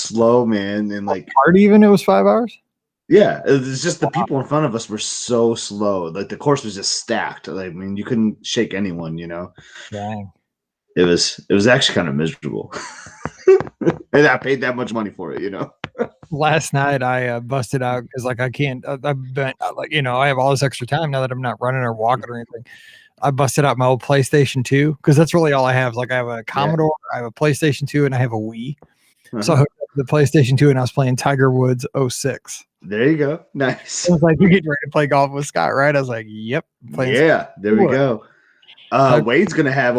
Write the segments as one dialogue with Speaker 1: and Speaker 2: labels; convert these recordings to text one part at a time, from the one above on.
Speaker 1: slow, man. And like
Speaker 2: hard even it was 5 hours?
Speaker 1: Yeah, it's just the people in front of us were so slow. Like the course was just stacked. Like, I mean, you couldn't shake anyone, you know.
Speaker 2: Dang.
Speaker 1: It was actually kind of miserable. And I paid that much money for it, you know.
Speaker 2: Last night I busted out because like I can't. I've been like I have all this extra time now that I'm not running or walking or anything. I busted out my old PlayStation 2 because that's really all I have. Like I have a Commodore, I have a PlayStation 2, and I have a Wii. So I hooked up the PlayStation 2 and I was playing Tiger Woods 06.
Speaker 1: There you go. Nice.
Speaker 2: I was like, you're getting ready to play golf with Scott, right? I was like, yep.
Speaker 1: Yeah, there we go. Wade's gonna have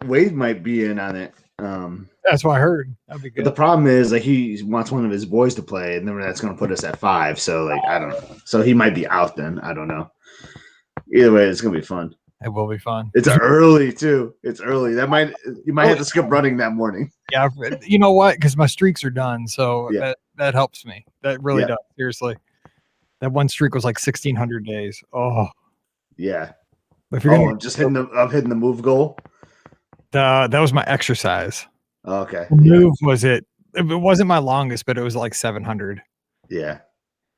Speaker 1: Wade might be in on it.
Speaker 2: That's what I heard. That'd be good.
Speaker 1: But the problem is like he wants one of his boys to play, and then that's gonna put us at 5. So like I don't know. So he might be out then. I don't know. Either way, it's gonna be fun.
Speaker 2: It will be fun.
Speaker 1: It's early too. It's early. You might have to skip running that morning.
Speaker 2: Yeah, you know what? Because my streaks are done, so that helps me. That really does. Seriously, that one streak was like 1,600 days. Oh,
Speaker 1: yeah.
Speaker 2: If you're
Speaker 1: just hitting the move goal.
Speaker 2: That was my exercise.
Speaker 1: Okay.
Speaker 2: The move was it. It wasn't my longest, but it was like 700.
Speaker 1: Yeah.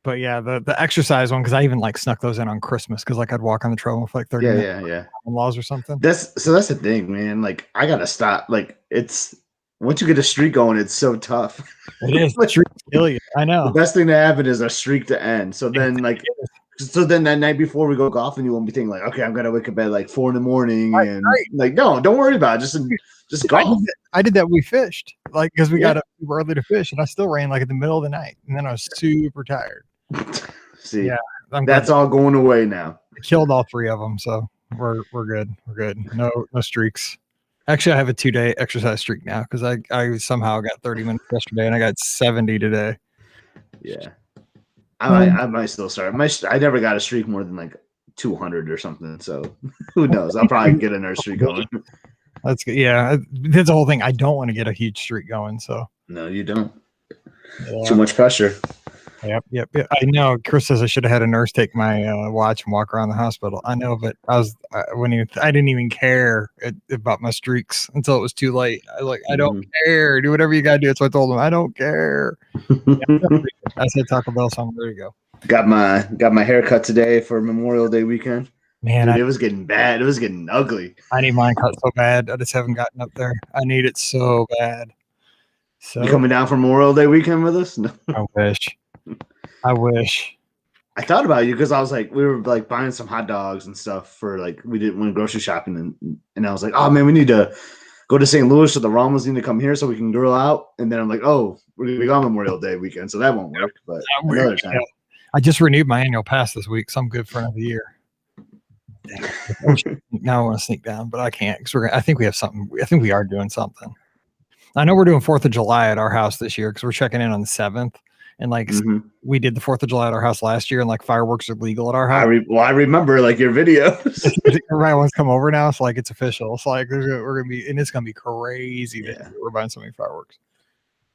Speaker 2: But yeah, the exercise one, because I even like snuck those in on Christmas because like I'd walk on the treadmill for like 30 minutes.
Speaker 1: Yeah.
Speaker 2: Laws or something.
Speaker 1: That's the thing, man. Like I gotta stop. Like it's once you get a streak going, it's so tough.
Speaker 2: It is. The streak kill you. I know.
Speaker 1: The best thing to happen is a streak to end. So then that night before we go golfing, you won't be thinking like, okay, I'm gonna wake up at like 4 a.m. and like, no, don't worry about it. Just golf.
Speaker 2: I did that. We fished like because we got up super early to fish, and I still ran like in the middle of the night, and then I was super tired.
Speaker 1: See, that's all going away now.
Speaker 2: I killed all 3 of them, so we're good. We're good. No streaks. Actually, I have a 2-day exercise streak now because I somehow got 30 minutes yesterday and I got 70 today.
Speaker 1: Yeah, I might still start. I never got a streak more than like 200 or something. So who knows? I'll probably get another streak going.
Speaker 2: That's good. Yeah, that's the whole thing. I don't want to get a huge streak going. So
Speaker 1: no, you don't. Too much pressure.
Speaker 2: Yep. I know. Chris says I should have had a nurse take my watch and walk around the hospital. I know, but I didn't even care about my streaks until it was too late. I was like, I don't care. Do whatever you gotta do. So I told him I don't care. I said Taco Bell, so I'm ready to go.
Speaker 1: Got my haircut today for Memorial Day weekend.
Speaker 2: Man,
Speaker 1: dude, it was getting bad. It was getting ugly.
Speaker 2: I need mine cut so bad. I just haven't gotten up there. I need it so bad. So
Speaker 1: you coming down for Memorial Day weekend with us? No.
Speaker 2: I wish.
Speaker 1: I thought about you because I was like, we were like buying some hot dogs and stuff for like we went grocery shopping and I was like, oh man, we need to go to St. Louis so the Ramos need to come here so we can grill out. And then I'm like, oh, we're gonna be on Memorial Day weekend, so that won't work. But another time.
Speaker 2: Yeah. I just renewed my annual pass this week, so I'm good for another year. Now I want to sneak down, but I can't because I think we have something. I think we are doing something. I know we're doing 4th of July at our house this year because we're checking in on the 7th. And like we did the 4th of July at our house last year, and like fireworks are legal at our house.
Speaker 1: I remember like your videos.
Speaker 2: Everybody wants to come over now. So like it's official. It's like we're gonna be, and it's gonna be crazy. Yeah. We're buying so many fireworks.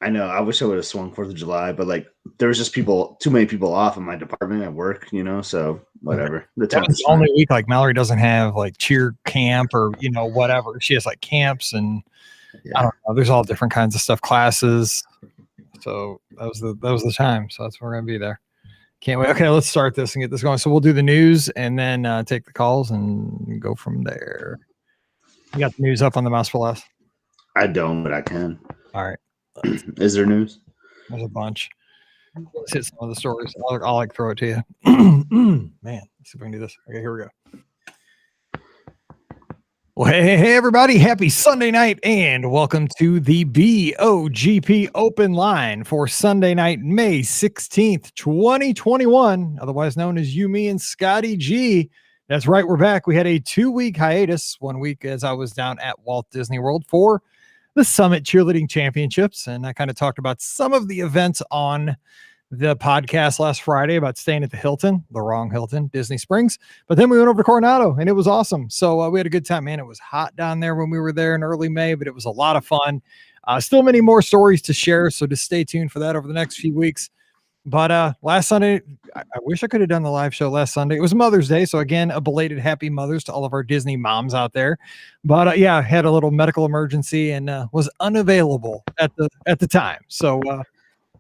Speaker 1: I know. I wish I would have swung 4th of July, but like there was just too many people off in my department at work, you know. So whatever.
Speaker 2: That's the only week like Mallory doesn't have like cheer camp or whatever. She has like camps and I don't know. There's all different kinds of stuff, classes. So that was the time. So that's where we're gonna be there. Can't wait. Okay, let's start this and get this going. So we'll do the news and then take the calls and go from there. You got the news up on the Mouse Plus?
Speaker 1: I don't, but I can.
Speaker 2: All right.
Speaker 1: Is there news?
Speaker 2: There's a bunch. Let's hit some of the stories. I'll like throw it to you. Man, let's see if we can do this. Okay, here we go. Well, hey, everybody. Happy Sunday night and welcome to the BOGP Open Line for Sunday night, May 16th, 2021, otherwise known as You, Me, and Scotty G. That's right. We're back. We had a 2-week hiatus, 1 week as I was down at Walt Disney World for the Summit Cheerleading Championships. And I kind of talked about some of the events on the podcast last Friday about staying at the Hilton, the wrong Hilton, Disney Springs. But then we went over to Coronado and it was awesome. So we had a good time, man. It was hot down there when we were there in early May, but it was a lot of fun. Still many more stories to share. So just stay tuned for that over the next few weeks. But last Sunday, I wish I could have done the live show last Sunday. It was Mother's Day. So again, a belated happy mothers to all of our Disney moms out there. But yeah, I had a little medical emergency and was unavailable at the time. So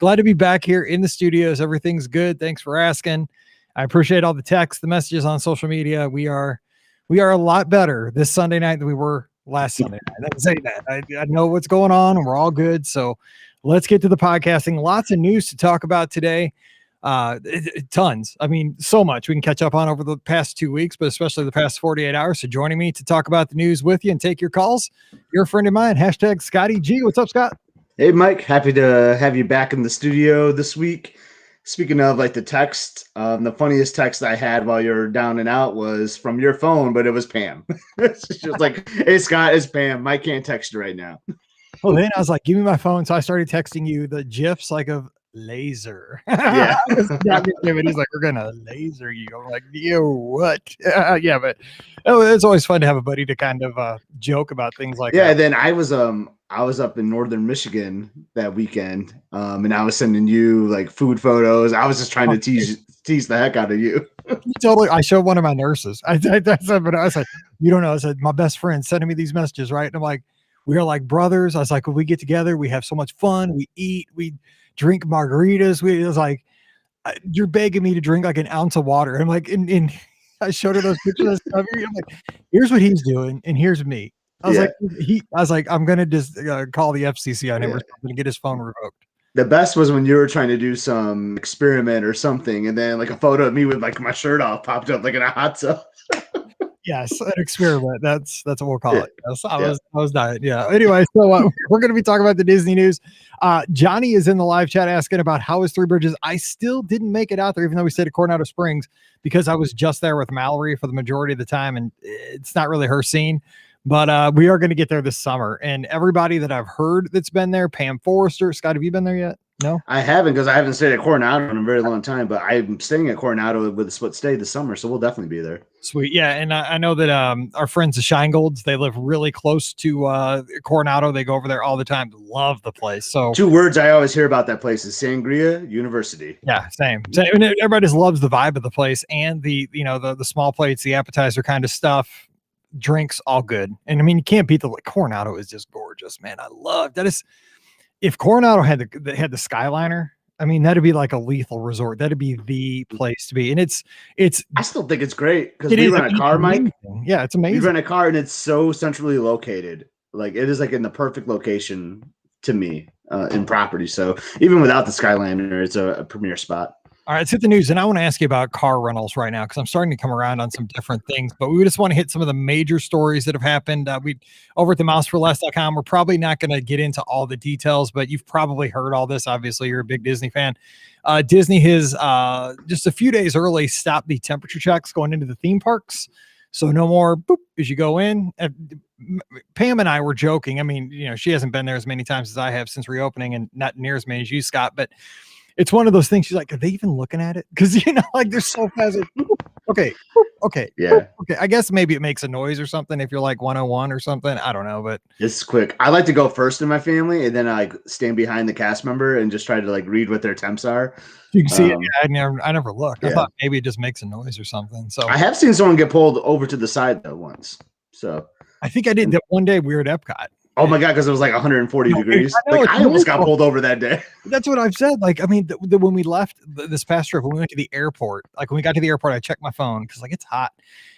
Speaker 2: glad to be back here in the studios. Everything's good. Thanks for asking. I appreciate all the texts, the messages on social media. We are a lot better this Sunday night than we were last Sunday night. I can say that. I know what's going on, and we're all good. So let's get to the podcasting. Lots of news to talk about today. Tons. I mean, so much we can catch up on over the past 2 weeks, but especially the past 48 hours. So joining me to talk about the news with you and take your calls, you're a friend of mine, hashtag Scotty G. What's up, Scott?
Speaker 1: Hey, Mike. Happy to have you back in the studio this week. Speaking of like the text, the funniest text I had while you're down and out was from your phone, but it was Pam. She was like, "Hey, Scott, it's Pam. Mike can't text you right now."
Speaker 2: Well, then I was like, give me my phone. So I started texting you the GIFs like of laser.
Speaker 1: Yeah.
Speaker 2: He's like, we're going to laser you. I'm like, yo, what? Yeah, but it's always fun to have a buddy to kind of joke about things like
Speaker 1: Yeah,
Speaker 2: that.
Speaker 1: and then I was up in northern Michigan that weekend, and I was sending you like food photos. I was just trying to tease the heck out of you.
Speaker 2: Totally. I showed one of my nurses. I said, you don't know. I said, my best friend sending me these messages, right? And I'm like, we are like brothers. I was like, when we get together, we have so much fun. We eat, we drink margaritas. It was like, you're begging me to drink like an ounce of water. I'm like, and I showed her those pictures. I'm like, here's what he's doing, and here's me. I was like, I'm gonna just call the FCC on him or something to get his phone revoked.
Speaker 1: The best was when you were trying to do some experiment or something, and then like a photo of me with like my shirt off popped up like in a hot tub.
Speaker 2: Yes, an experiment. That's what we'll call it. Yes, I was dying. Yeah. Anyway, so we're going to be talking about the Disney news. Johnny is in the live chat asking about how is Three Bridges. I still didn't make it out there, even though we stayed at Coronado Springs, because I was just there with Mallory for the majority of the time, and it's not really her scene. But we are going to get there this summer, and everybody that I've heard that's been there, Pam Forrester, Scott, have you been there yet? No,
Speaker 1: I haven't, because I haven't stayed at Coronado in a very long time, but I'm staying at Coronado with a split stay this summer, so we'll definitely be there.
Speaker 2: Sweet. Yeah. And I know that our friends, the Shine-Golds, they live really close to Coronado. They go over there all the time. Love the place. So
Speaker 1: 2 words I always hear about that place is Sangria University.
Speaker 2: Yeah, same. And everybody just loves the vibe of the place and the small plates, the appetizer kind of stuff. Drinks, all good. And I mean, you can't beat Coronado is just gorgeous, man. I love that. If Coronado had the Skyliner, I mean, that'd be like a lethal resort. That'd be the place to be. And it's
Speaker 1: I still think it's great because we rent a car, Mike.
Speaker 2: Yeah, it's amazing.
Speaker 1: We rent a car and it's so centrally located. Like it is like in the perfect location to me in property. So even without the Skyliner, it's a premier spot.
Speaker 2: All right, let's hit the news. And I want to ask you about car rentals right now because I'm starting to come around on some different things. But we just want to hit some of the major stories that have happened. We over at the mouseforless.com, we're probably not going to get into all the details, but you've probably heard all this. Obviously, you're a big Disney fan. Disney has just a few days early stopped the temperature checks going into the theme parks. So no more boop as you go in. Pam and I were joking. I mean, she hasn't been there as many times as I have since reopening and not near as many as you, Scott, but it's one of those things. She's like, are they even looking at it? Because, like they're so fast. Okay.
Speaker 1: Yeah.
Speaker 2: Okay. I guess maybe it makes a noise or something if you're like 101 or something. I don't know, but
Speaker 1: it's quick. I like to go first in my family and then I stand behind the cast member and just try to like read what their temps are.
Speaker 2: You can see it. Yeah, I never looked.
Speaker 1: Yeah.
Speaker 2: I thought maybe it just makes a noise or something. So
Speaker 1: I have seen someone get pulled over to the side though once. So
Speaker 2: I think I did that one day. We were at Epcot.
Speaker 1: Oh my God, because it was like 140 degrees. I almost got pulled over that day.
Speaker 2: That's what I've said. Like, I mean, when we left this past trip, when we went to the airport, like when we got to the airport, I checked my phone because like it's hot.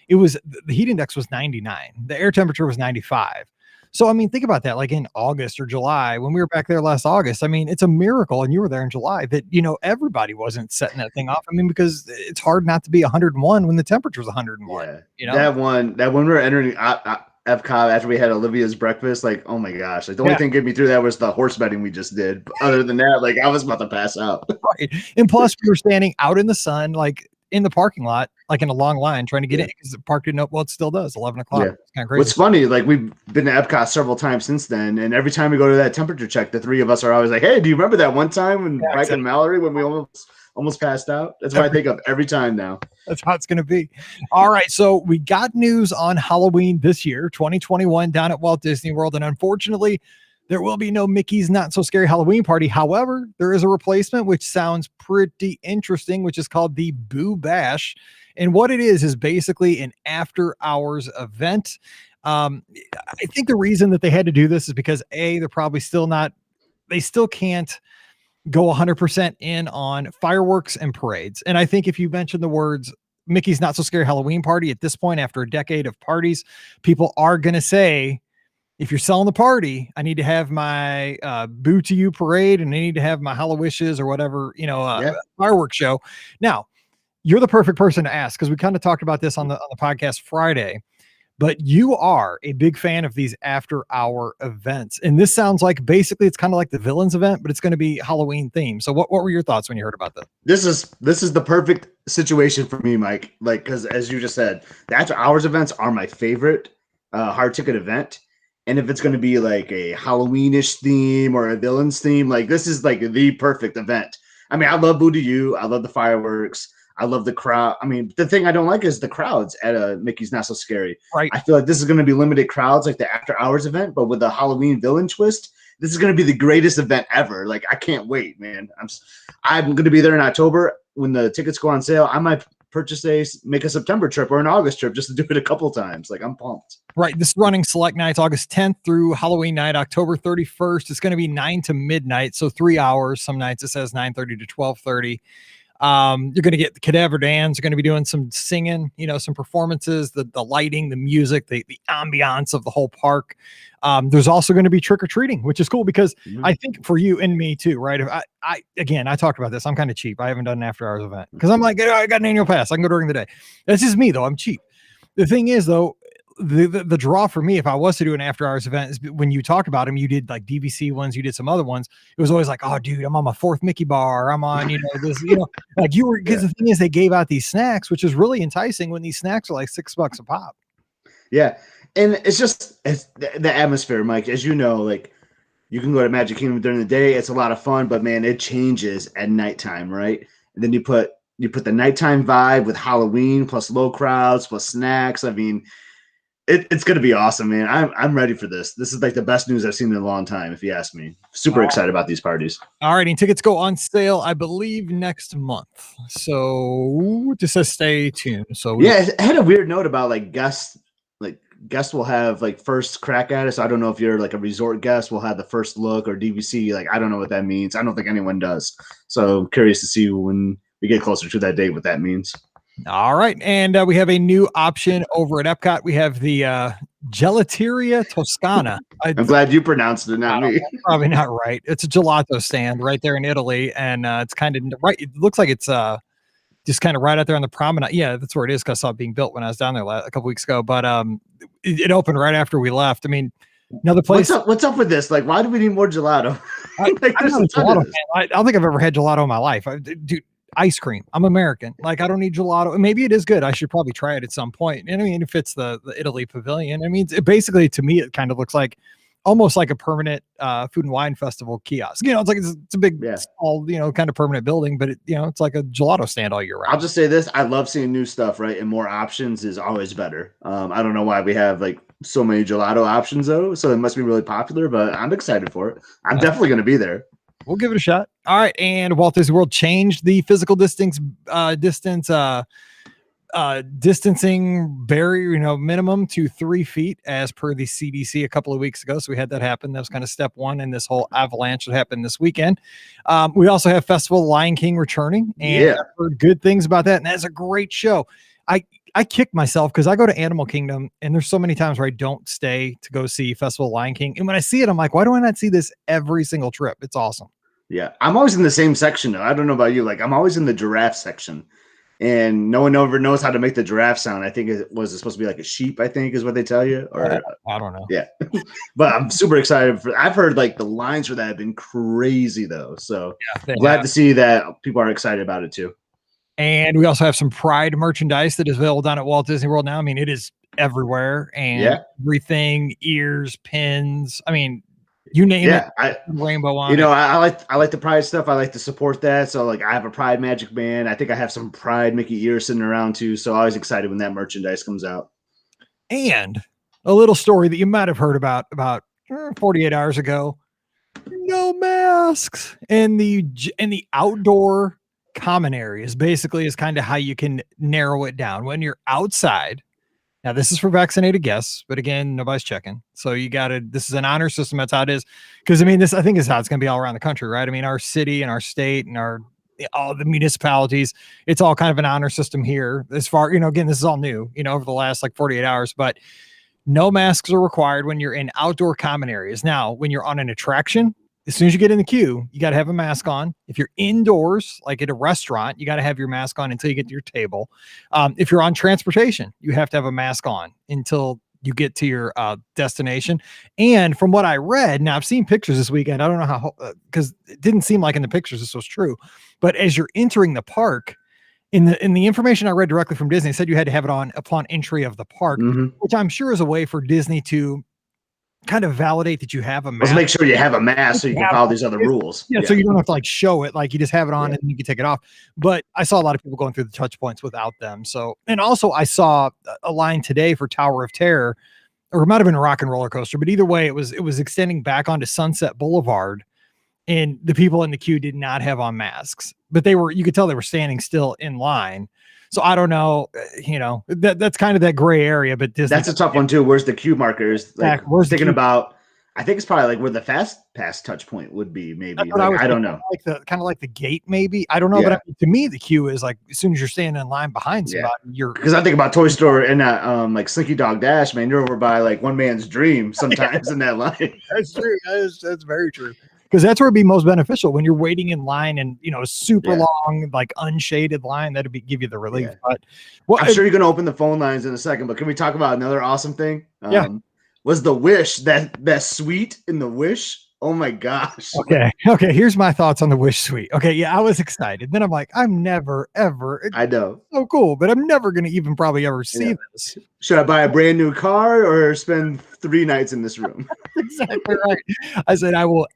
Speaker 2: It was the heat index was 99. The air temperature was 95. So, I mean, think about that. Like in August or July, when we were back there last August, I mean, it's a miracle. And you were there in July that, everybody wasn't setting that thing off. I mean, because it's hard not to be 101 when the temperature is 101.
Speaker 1: Yeah. That one we were entering Epcot after we had Olivia's breakfast, like, oh my gosh, like the only thing getting me through that was the horse betting we just did. But other than that, like I was about to pass out.
Speaker 2: Right. And plus we were standing out in the sun, like in the parking lot, like in a long line trying to get in because the park didn't open. Well, it still does, 11 o'clock.
Speaker 1: Yeah.
Speaker 2: It's kind of crazy.
Speaker 1: What's funny, like we've been to Epcot several times since then, and every time we go to that temperature check, the three of us are always like, hey, do you remember that one time when Mike and Mallory, when we almost passed out? That's what I think of every time now.
Speaker 2: That's how it's going to be. All right. So we got news on Halloween this year, 2021, down at Walt Disney World. And unfortunately, there will be no Mickey's Not So Scary Halloween Party. However, there is a replacement, which sounds pretty interesting, which is called the Boo Bash. And what it is basically an after hours event. I think the reason that they had to do this is because they're probably still not, they still can't go 100% in on fireworks and parades. And I think if you mention the words Mickey's Not So Scary Halloween Party at this point, after a decade of parties, people are going to say, if you're selling the party, I need to have my Boo to You parade, and I need to have my Hallowishes or whatever, fireworks show. Now, you're the perfect person to ask, because we kind of talked about this on the podcast Friday. But you are a big fan of these after hour events. And this sounds like basically it's kind of like the villains event, but it's going to be Halloween themed. So what were your thoughts when you heard about that?
Speaker 1: This is the perfect situation for me, Mike. Like, because as you just said, the after hours events are my favorite hard ticket event. And if it's going to be like a Halloweenish theme or a villains theme, like this is like the perfect event. I mean, I love Boo to You. I love the fireworks. I love the crowd. I mean, the thing I don't like is the crowds at a Mickey's Not So Scary.
Speaker 2: Right.
Speaker 1: I feel like this is going to be limited crowds like the after hours event, but with the Halloween villain twist, this is going to be the greatest event ever. Like, I can't wait, man. I'm going to be there in October when the tickets go on sale. I might make a September trip or an August trip just to do it a couple times. Like, I'm pumped.
Speaker 2: Right. This is running select nights, August 10th through Halloween night, October 31st. It's going to be 9 to midnight. So 3 hours. Some nights it says 9:30 to 12:30. You're going to get the Cadaver Dans. You're going to be doing some singing, some performances, the lighting, the music, the ambiance of the whole park. There's also going to be trick-or-treating, which is cool because I think for you and me too, right? If I talked about this. I'm kind of cheap. I haven't done an after hours event because I'm like, I got an annual pass. I can go during the day. That's just me though. I'm cheap. The thing is though, the draw for me, if I was to do an after hours event, is when you talk about them, you did like DVC ones, you did some other ones. It was always like, oh dude, I'm on my 4th Mickey bar. I'm on, this, like you were, because the thing is they gave out these snacks, which is really enticing when these snacks are like $6 a pop.
Speaker 1: Yeah. And it's the atmosphere, Mike, as you know, like you can go to Magic Kingdom during the day. It's a lot of fun, but man, it changes at nighttime. Right. And then you put the nighttime vibe with Halloween plus low crowds plus snacks. I mean, it's going to be awesome, man. I'm ready for this. This is like the best news I've seen in a long time, if you ask me. Super excited about these parties.
Speaker 2: All right, and tickets go on sale, I believe, next month. So just says stay tuned. So
Speaker 1: it had a weird note about like guests will have like first crack at us. I don't know if you're like a resort guest will have the first look or DVC. Like, I don't know what that means. I don't think anyone does. So I'm curious to see when we get closer to that date what that means.
Speaker 2: All right. And we have a new option over at Epcot. We have the Gelateria Toscana.
Speaker 1: I'm glad you pronounced it, not me.
Speaker 2: Probably not right. It's a gelato stand right there in Italy. And it's kind of right. It looks like it's just kind of right out there on the promenade. Yeah, that's where it is because I saw it being built when I was down there a couple weeks ago. But it opened right after we left. I mean, another place.
Speaker 1: What's up with this? Like, why do we need more gelato?
Speaker 2: I don't think I've ever had gelato in my life. Dude, ice cream. I'm American. Like, I don't need gelato. Maybe it is good. I should probably try it at some point. And I mean, if it's the Italy pavilion, I mean, basically to me, it kind of looks like almost like a permanent food and wine festival kiosk. It's like it's a big, small, kind of permanent building, but it's like a gelato stand all year round.
Speaker 1: I'll just say this: I love seeing new stuff, right? And more options is always better. I don't know why we have like so many gelato options though, so it must be really popular. But I'm excited for it. I'm definitely going to be there.
Speaker 2: We'll give it a shot. All right. And Walt Disney World changed the physical distancing barrier, minimum to 3 feet as per the CDC a couple of weeks ago. So we had that happen. That was kind of step one in this whole avalanche that happened this weekend. We also have Festival Lion King returning, and I've heard good things about that. And that's a great show. I kick myself because I go to Animal Kingdom and there's so many times where I don't stay to go see Festival Lion King. And when I see it, I'm like, why do I not see this every single trip? It's awesome.
Speaker 1: Yeah. I'm always in the same section though. I don't know about you. Like, I'm always in the giraffe section and no one ever knows how to make the giraffe sound. I think it was supposed to be like a sheep, I think is what they tell you. Or
Speaker 2: I don't know.
Speaker 1: Yeah. But I'm super excited I've heard like the lines for that have been crazy though. So glad to see that people are excited about it too.
Speaker 2: And we also have some Pride merchandise that is available down at Walt Disney World now. I mean, it is everywhere and everything, ears, pins. I mean, you name it. Rainbow on.
Speaker 1: I like the Pride stuff. I like to support that. So like, I have a Pride Magic Band. I think I have some Pride Mickey ears sitting around too. So I was excited when that merchandise comes out.
Speaker 2: And a little story that you might have heard about 48 hours ago. No masks in the outdoor common areas basically is kind of how you can narrow it down. When you're outside, Now, this is for vaccinated guests, but again, nobody's checking. So this is an honor system. That's how it is. Because I mean, I think is how it's going to be all around the country, right? I mean, our city and our state and all the municipalities, it's all kind of an honor system here. As far, again, this is all new, over the last like 48 hours, but no masks are required when you're in outdoor common areas. Now, when you're on an attraction, as soon as you get in the queue, you got to have a mask on. If you're indoors, like at a restaurant, you got to have your mask on until you get to your table. If you're on transportation, you have to have a mask on until you get to your destination. And from what I read, now I've seen pictures this weekend. I don't know how, because it didn't seem like in the pictures this was true. But as you're entering the park, in the information I read directly from Disney, it said you had to have it on upon entry of the park, which I'm sure is a way for Disney to kind of validate that you have a mask.
Speaker 1: Let's make sure you have a mask so you can follow these other rules.
Speaker 2: Yeah, so you don't have to like show it, like you just have it on and you can take it off. But I saw a lot of people going through the touch points without them. So, and also I saw a line today for Tower of Terror, or it might have been a Rock and Roller Coaster, but either way, it was extending back onto Sunset Boulevard, and the people in the queue did not have on masks, but you could tell they were standing still in line. So I don't know, that's kind of that gray area, but Disney,
Speaker 1: that's a tough one too. Where's the queue markers? Like,
Speaker 2: where's
Speaker 1: thinking about, I think it's probably like where the fast pass touch point would be. Maybe like, I don't know,
Speaker 2: kind of like the gate. Maybe I don't know, but to me, the queue is like as soon as you're standing in line behind somebody, because
Speaker 1: I think about Toy Story and that like Slinky Dog Dash. Man, you're over by like One Man's Dream sometimes in that line.
Speaker 2: That's true. That's very true. Because that's where it'd be most beneficial when you're waiting in line and a super long, like unshaded line. That'd give you the relief. But
Speaker 1: I'm sure you're gonna open the phone lines in a second. But can we talk about another awesome thing? Was the Wish that suite in the Wish? Oh my gosh.
Speaker 2: Okay. Here's my thoughts on the Wish suite. Okay, yeah, I was excited. Then I'm like, I'm never ever.
Speaker 1: I know.
Speaker 2: So cool, but I'm never gonna even probably ever see this.
Speaker 1: Should I buy a brand new car or spend 3 nights in this room?
Speaker 2: Exactly right. I said I will.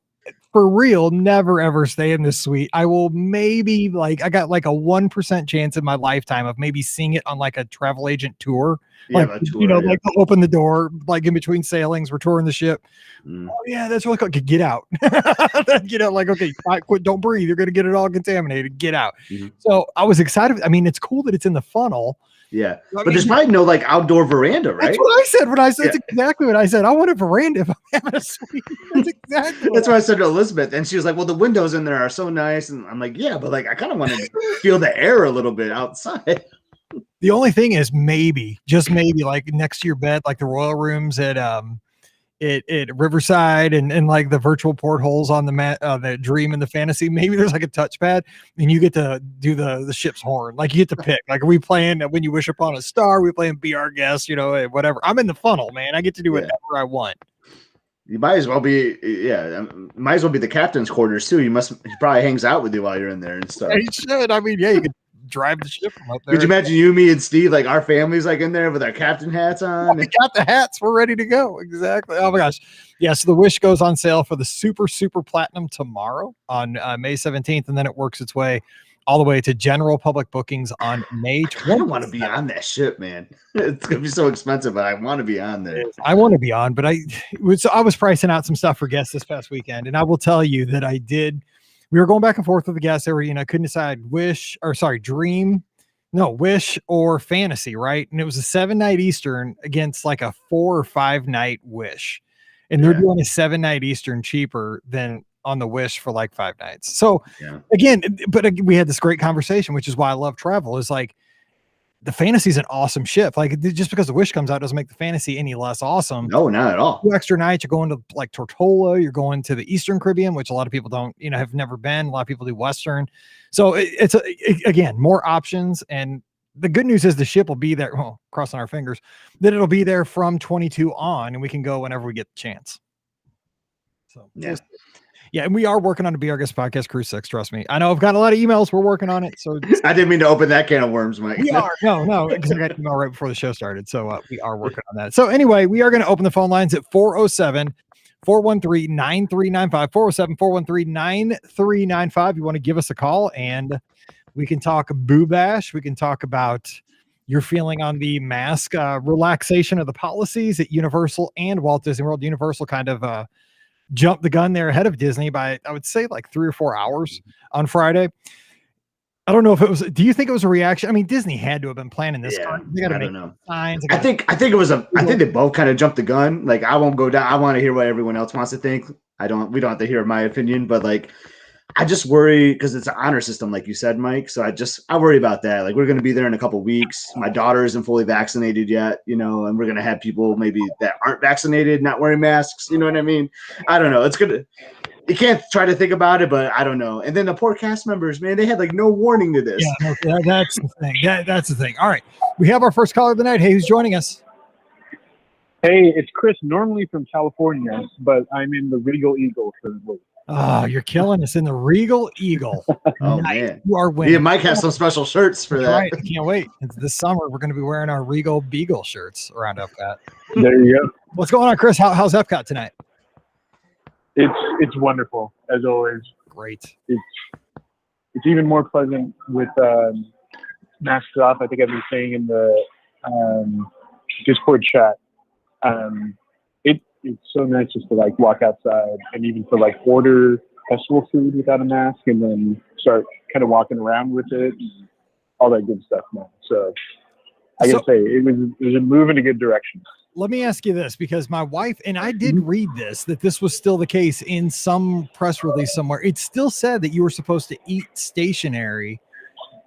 Speaker 2: For real, never ever stay in this suite. I will maybe I got like a 1% chance in my lifetime of maybe seeing it on like a travel agent tour. Like, like they'll open the door, like in between sailings, we're touring the ship. Oh yeah, that's really cool. Okay, get out. Get out, like, okay, quit, don't breathe. You're gonna get it all contaminated. Get out. So I was excited. I mean, it's cool that it's in the funnel.
Speaker 1: Yeah, but there's probably no like outdoor veranda, right?
Speaker 2: That's what I said. That's exactly what I said. I want a veranda if I'm having a suite. That's exactly.
Speaker 1: That's what I said to Elizabeth, and she was like, "Well, the windows in there are so nice," and I'm like, "Yeah, but like I kind of want to feel the air a little bit outside."
Speaker 2: The only thing is maybe, just maybe, like next to your bed, like the royal rooms at Riverside and like the virtual portholes on the Dream and the Fantasy, maybe there's like a touchpad and you get to do the ship's horn. Like you get to pick, like, are we playing When You Wish Upon a Star? Are we playing Be Our Guest? Whatever. I'm in the funnel, man. I get to do whatever I want.
Speaker 1: You might as well be, might as well be the captain's quarters too. He probably hangs out with you while you're in there and stuff.
Speaker 2: He should. I mean, you could drive the ship from up there.
Speaker 1: Could you imagine you, me, and Steve, like our families, like in there with our captain hats on?
Speaker 2: We got the hats. We're ready to go. Exactly. Oh my gosh. Yeah. So the Wish goes on sale for the super platinum tomorrow on May 17th, and then it works its way all the way to general public bookings on May 20th.
Speaker 1: I don't want to be on that ship, man. It's gonna be so expensive, but I want to be on there.
Speaker 2: I want to be on, but I was pricing out some stuff for guests this past weekend, and I will tell you that I did. We were going back and forth with the guests. They were, couldn't decide Wish or Fantasy, right? And it was a 7-night Eastern against like a 4 or 5 night Wish. And they're doing a 7-night Eastern cheaper than on the Wish for like 5 nights. So again, we had this great conversation, which is why I love travel, is like the Fantasy is an awesome ship. Like just because the Wish comes out doesn't make the Fantasy any less awesome.
Speaker 1: No, not at all.
Speaker 2: 2 extra nights. You're going to like Tortola. You're going to the Eastern Caribbean, which a lot of people don't, have never been. A lot of people do Western. So it's again, more options. And the good news is the ship will be there. Well, crossing our fingers that it'll be there from 22 on, and we can go whenever we get the chance. So yeah, and we are working on a Be Our Guest podcast Cruise 6. Trust me. I know I've got a lot of emails. We're working on it. So
Speaker 1: I didn't mean to open that can of worms, Mike.
Speaker 2: We are. No, because I got an email right before the show started. So we are working on that. So anyway, we are going to open the phone lines at 407-413-9395, 407-413-9395. You want to give us a call and we can talk Boo Bash. We can talk about your feeling on the mask relaxation of the policies at Universal and Walt Disney World. Universal kind of jumped the gun there ahead of Disney by, I would say, like 3 or 4 hours on Friday. I don't know if it was. Do you think it was a reaction? I mean, Disney had to have been planning this.
Speaker 1: Yeah,
Speaker 2: They got to
Speaker 1: I
Speaker 2: make
Speaker 1: don't know.
Speaker 2: signs.
Speaker 1: I think it was I think they both kind of jumped the gun. Like, I won't go down. I want to hear what everyone else wants to think. We don't have to hear my opinion, but like, I just worry because it's an honor system, like you said, Mike. So I worry about that. Like, we're going to be there in a couple weeks. My daughter isn't fully vaccinated yet, and we're going to have people maybe that aren't vaccinated not wearing masks. You know what I mean? I don't know. It's good. You can't try to think about it, but I don't know. And then the poor cast members, man, they had like no warning to this.
Speaker 2: Yeah, no, that's the thing. That's the thing. All right, we have our first caller of the night. Hey, who's joining us?
Speaker 3: Hey, it's Chris, normally from California, but I'm in the Regal Eagle currently.
Speaker 2: Oh, you're killing us in the Regal Eagle.
Speaker 1: Oh,
Speaker 2: nice.
Speaker 1: man.
Speaker 2: You are winning.
Speaker 1: Me and Mike have some special shirts for that.
Speaker 2: Right. I can't wait. This summer, we're going to be wearing our Regal Beagle shirts around Epcot.
Speaker 3: There you go.
Speaker 2: What's going on, Chris? How's Epcot tonight?
Speaker 3: It's wonderful, as always.
Speaker 2: Great.
Speaker 3: It's even more pleasant with masks off. I think I've been saying in the Discord chat. It's so nice just to like walk outside and even to like order festival food without a mask and then start kind of walking around with it, and all that good stuff, man. So I gotta say it was a move in a good direction.
Speaker 2: Let me ask you this, because my wife and I did read that this was still the case in some press release somewhere. It still said that you were supposed to eat stationary,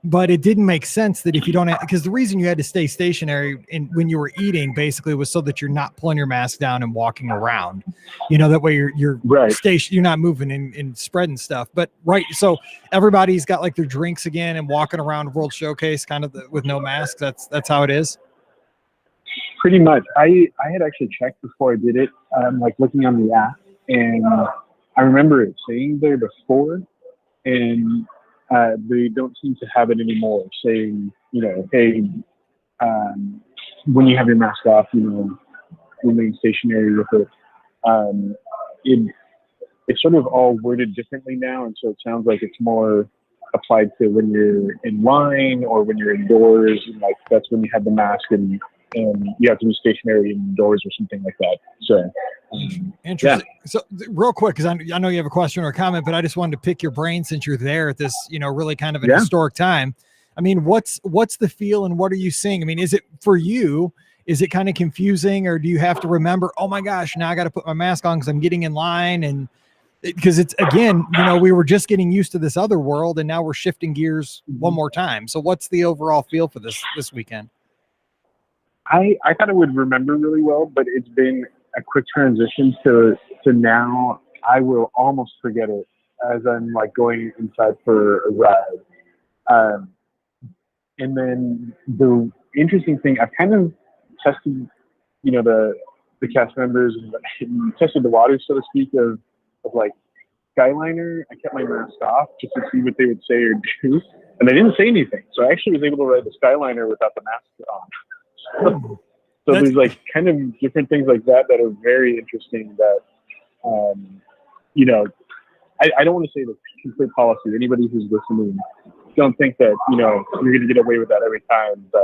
Speaker 2: but it didn't make sense that if you don't because the reason you had to stay stationary when you were eating basically was so that you're not pulling your mask down and walking around. That way you're
Speaker 3: right.
Speaker 2: You're not moving and spreading stuff. But right, so everybody's got like their drinks again and walking around World Showcase kind of with no masks. That's how it is.
Speaker 3: Pretty much. I had actually checked before I did it, like looking on the app, and I remember it saying there before, and they don't seem to have it anymore, saying, hey, when you have your mask off, remain stationary with it. It's sort of all worded differently now, and so it sounds like it's more applied to when you're in line or when you're indoors, and like that's when you have the mask and you have to be stationary indoors or something like that. So
Speaker 2: interesting. Yeah. So real quick, because I know you have a question or a comment, but I just wanted to pick your brain since you're there at this, really kind of an historic time. I mean, what's the feel and what are you seeing? I mean, is it for you? Is it kind of confusing, or do you have to remember, oh my gosh, now I got to put my mask on because I'm getting in line? And because it's, again, we were just getting used to this other world and now we're shifting gears one more time. So what's the overall feel for this weekend?
Speaker 3: I thought I would remember really well, but it's been a quick transition to now I will almost forget it as I'm like going inside for a ride. And then the interesting thing, I've kind of tested, the cast members and tested the waters, so to speak, of like Skyliner. I kept my mask off just to see what they would say or do, and they didn't say anything. So I actually was able to ride the Skyliner without the mask on. So there's like kind of different things like that are very interesting that, I don't want to say the complete policy. Anybody who's listening, don't think that, you're going to get away with that every time. But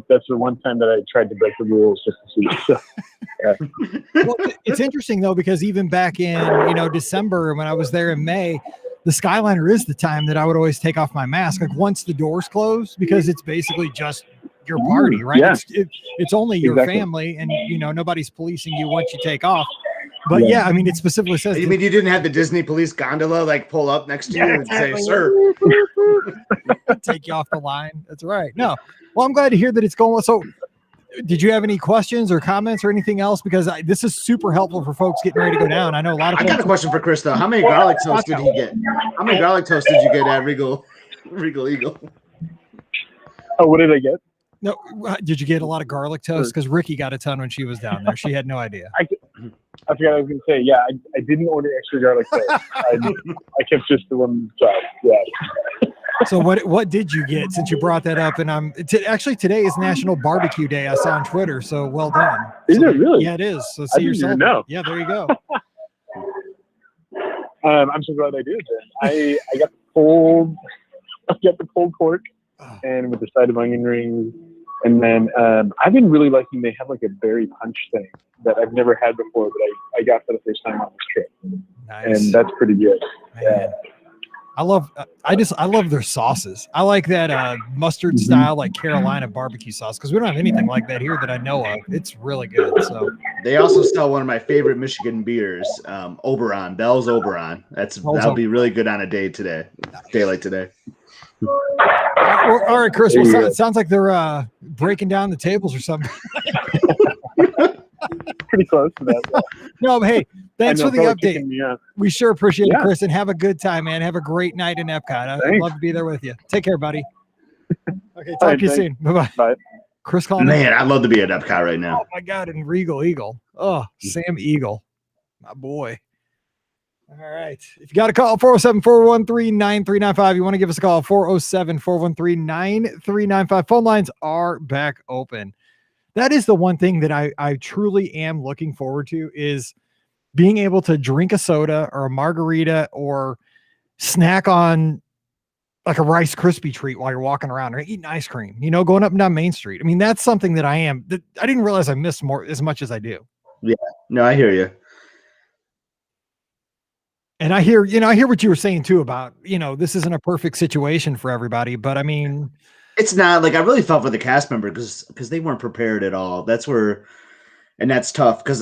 Speaker 3: that's the one time that I tried to break the rules just to see. So, yeah.
Speaker 2: Well, it's interesting though, because even back in, December, when I was there in May, the Skyliner is the time that I would always take off my mask. Like once the doors close, because it's basically just your party, right?
Speaker 3: Yeah.
Speaker 2: It's only your family, and nobody's policing you once you take off. But yeah, I mean, it specifically says.
Speaker 1: You mean you didn't have the Disney police gondola like pull up next to you and say, "Sir,
Speaker 2: take you off the line"? That's right. No, well, I'm glad to hear that it's going well. So, did you have any questions or comments or anything else? Because this is super helpful for folks getting ready to go down. I know a lot of.
Speaker 1: I got a question for Chris though. How many garlic toasts did he get? How many garlic toasts did you get at Regal Eagle?
Speaker 3: Oh, what did I get?
Speaker 2: No, did you get a lot of garlic toast? Because Ricky got a ton when she was down there. She had no idea.
Speaker 3: I forgot I was going to say, yeah, I didn't order extra garlic toast. I kept just the one side. Yeah.
Speaker 2: So what did you get, since you brought that up? And actually today is National Barbecue Day. I saw on Twitter. So well done.
Speaker 3: Is it really?
Speaker 2: Yeah, it is. So see yourself. Yeah, there you go.
Speaker 3: I'm so glad I did. I got the pulled pork and with the side of onion rings. And then I've been really liking, they have like a berry punch thing that I've never had before, but I got for the first time on this trip. Nice. And that's pretty good.
Speaker 2: Man. I love their sauces. I like that mustard style, like Carolina barbecue sauce, because we don't have anything like that here that I know of. It's really good. So
Speaker 1: They also sell one of my favorite Michigan beers, Oberon, Bell's Oberon. That'll be really good on a day like today.
Speaker 2: All right, Chris. Well, it sounds like they're breaking down the tables or something.
Speaker 3: Pretty close to that. Yeah.
Speaker 2: No, but hey, thanks for the update. We sure appreciate it, Chris, and have a good time, man. Have a great night in Epcot. I'd love to be there with you. Take care, buddy. Okay, talk to you soon. Bye-bye.
Speaker 3: Bye.
Speaker 2: Chris calling.
Speaker 1: Man, I'd love to be at Epcot right now.
Speaker 2: Oh my God, and Regal Eagle. Oh, Sam Eagle, my boy. All right. If you got a call, 407-413-9395. You want to give us a call, 407-413-9395. Phone lines are back open. That is the one thing that I truly am looking forward to, is being able to drink a soda or a margarita or snack on like a Rice Krispie treat while you're walking around, or eating ice cream, going up and down Main Street. I mean, that's something that I didn't realize I missed more as much as I do.
Speaker 1: Yeah, no, I hear you.
Speaker 2: And I hear what you were saying too about, this isn't a perfect situation for everybody, but I mean,
Speaker 1: it's not. Like, I really felt for the cast member because they weren't prepared at all. That's tough, because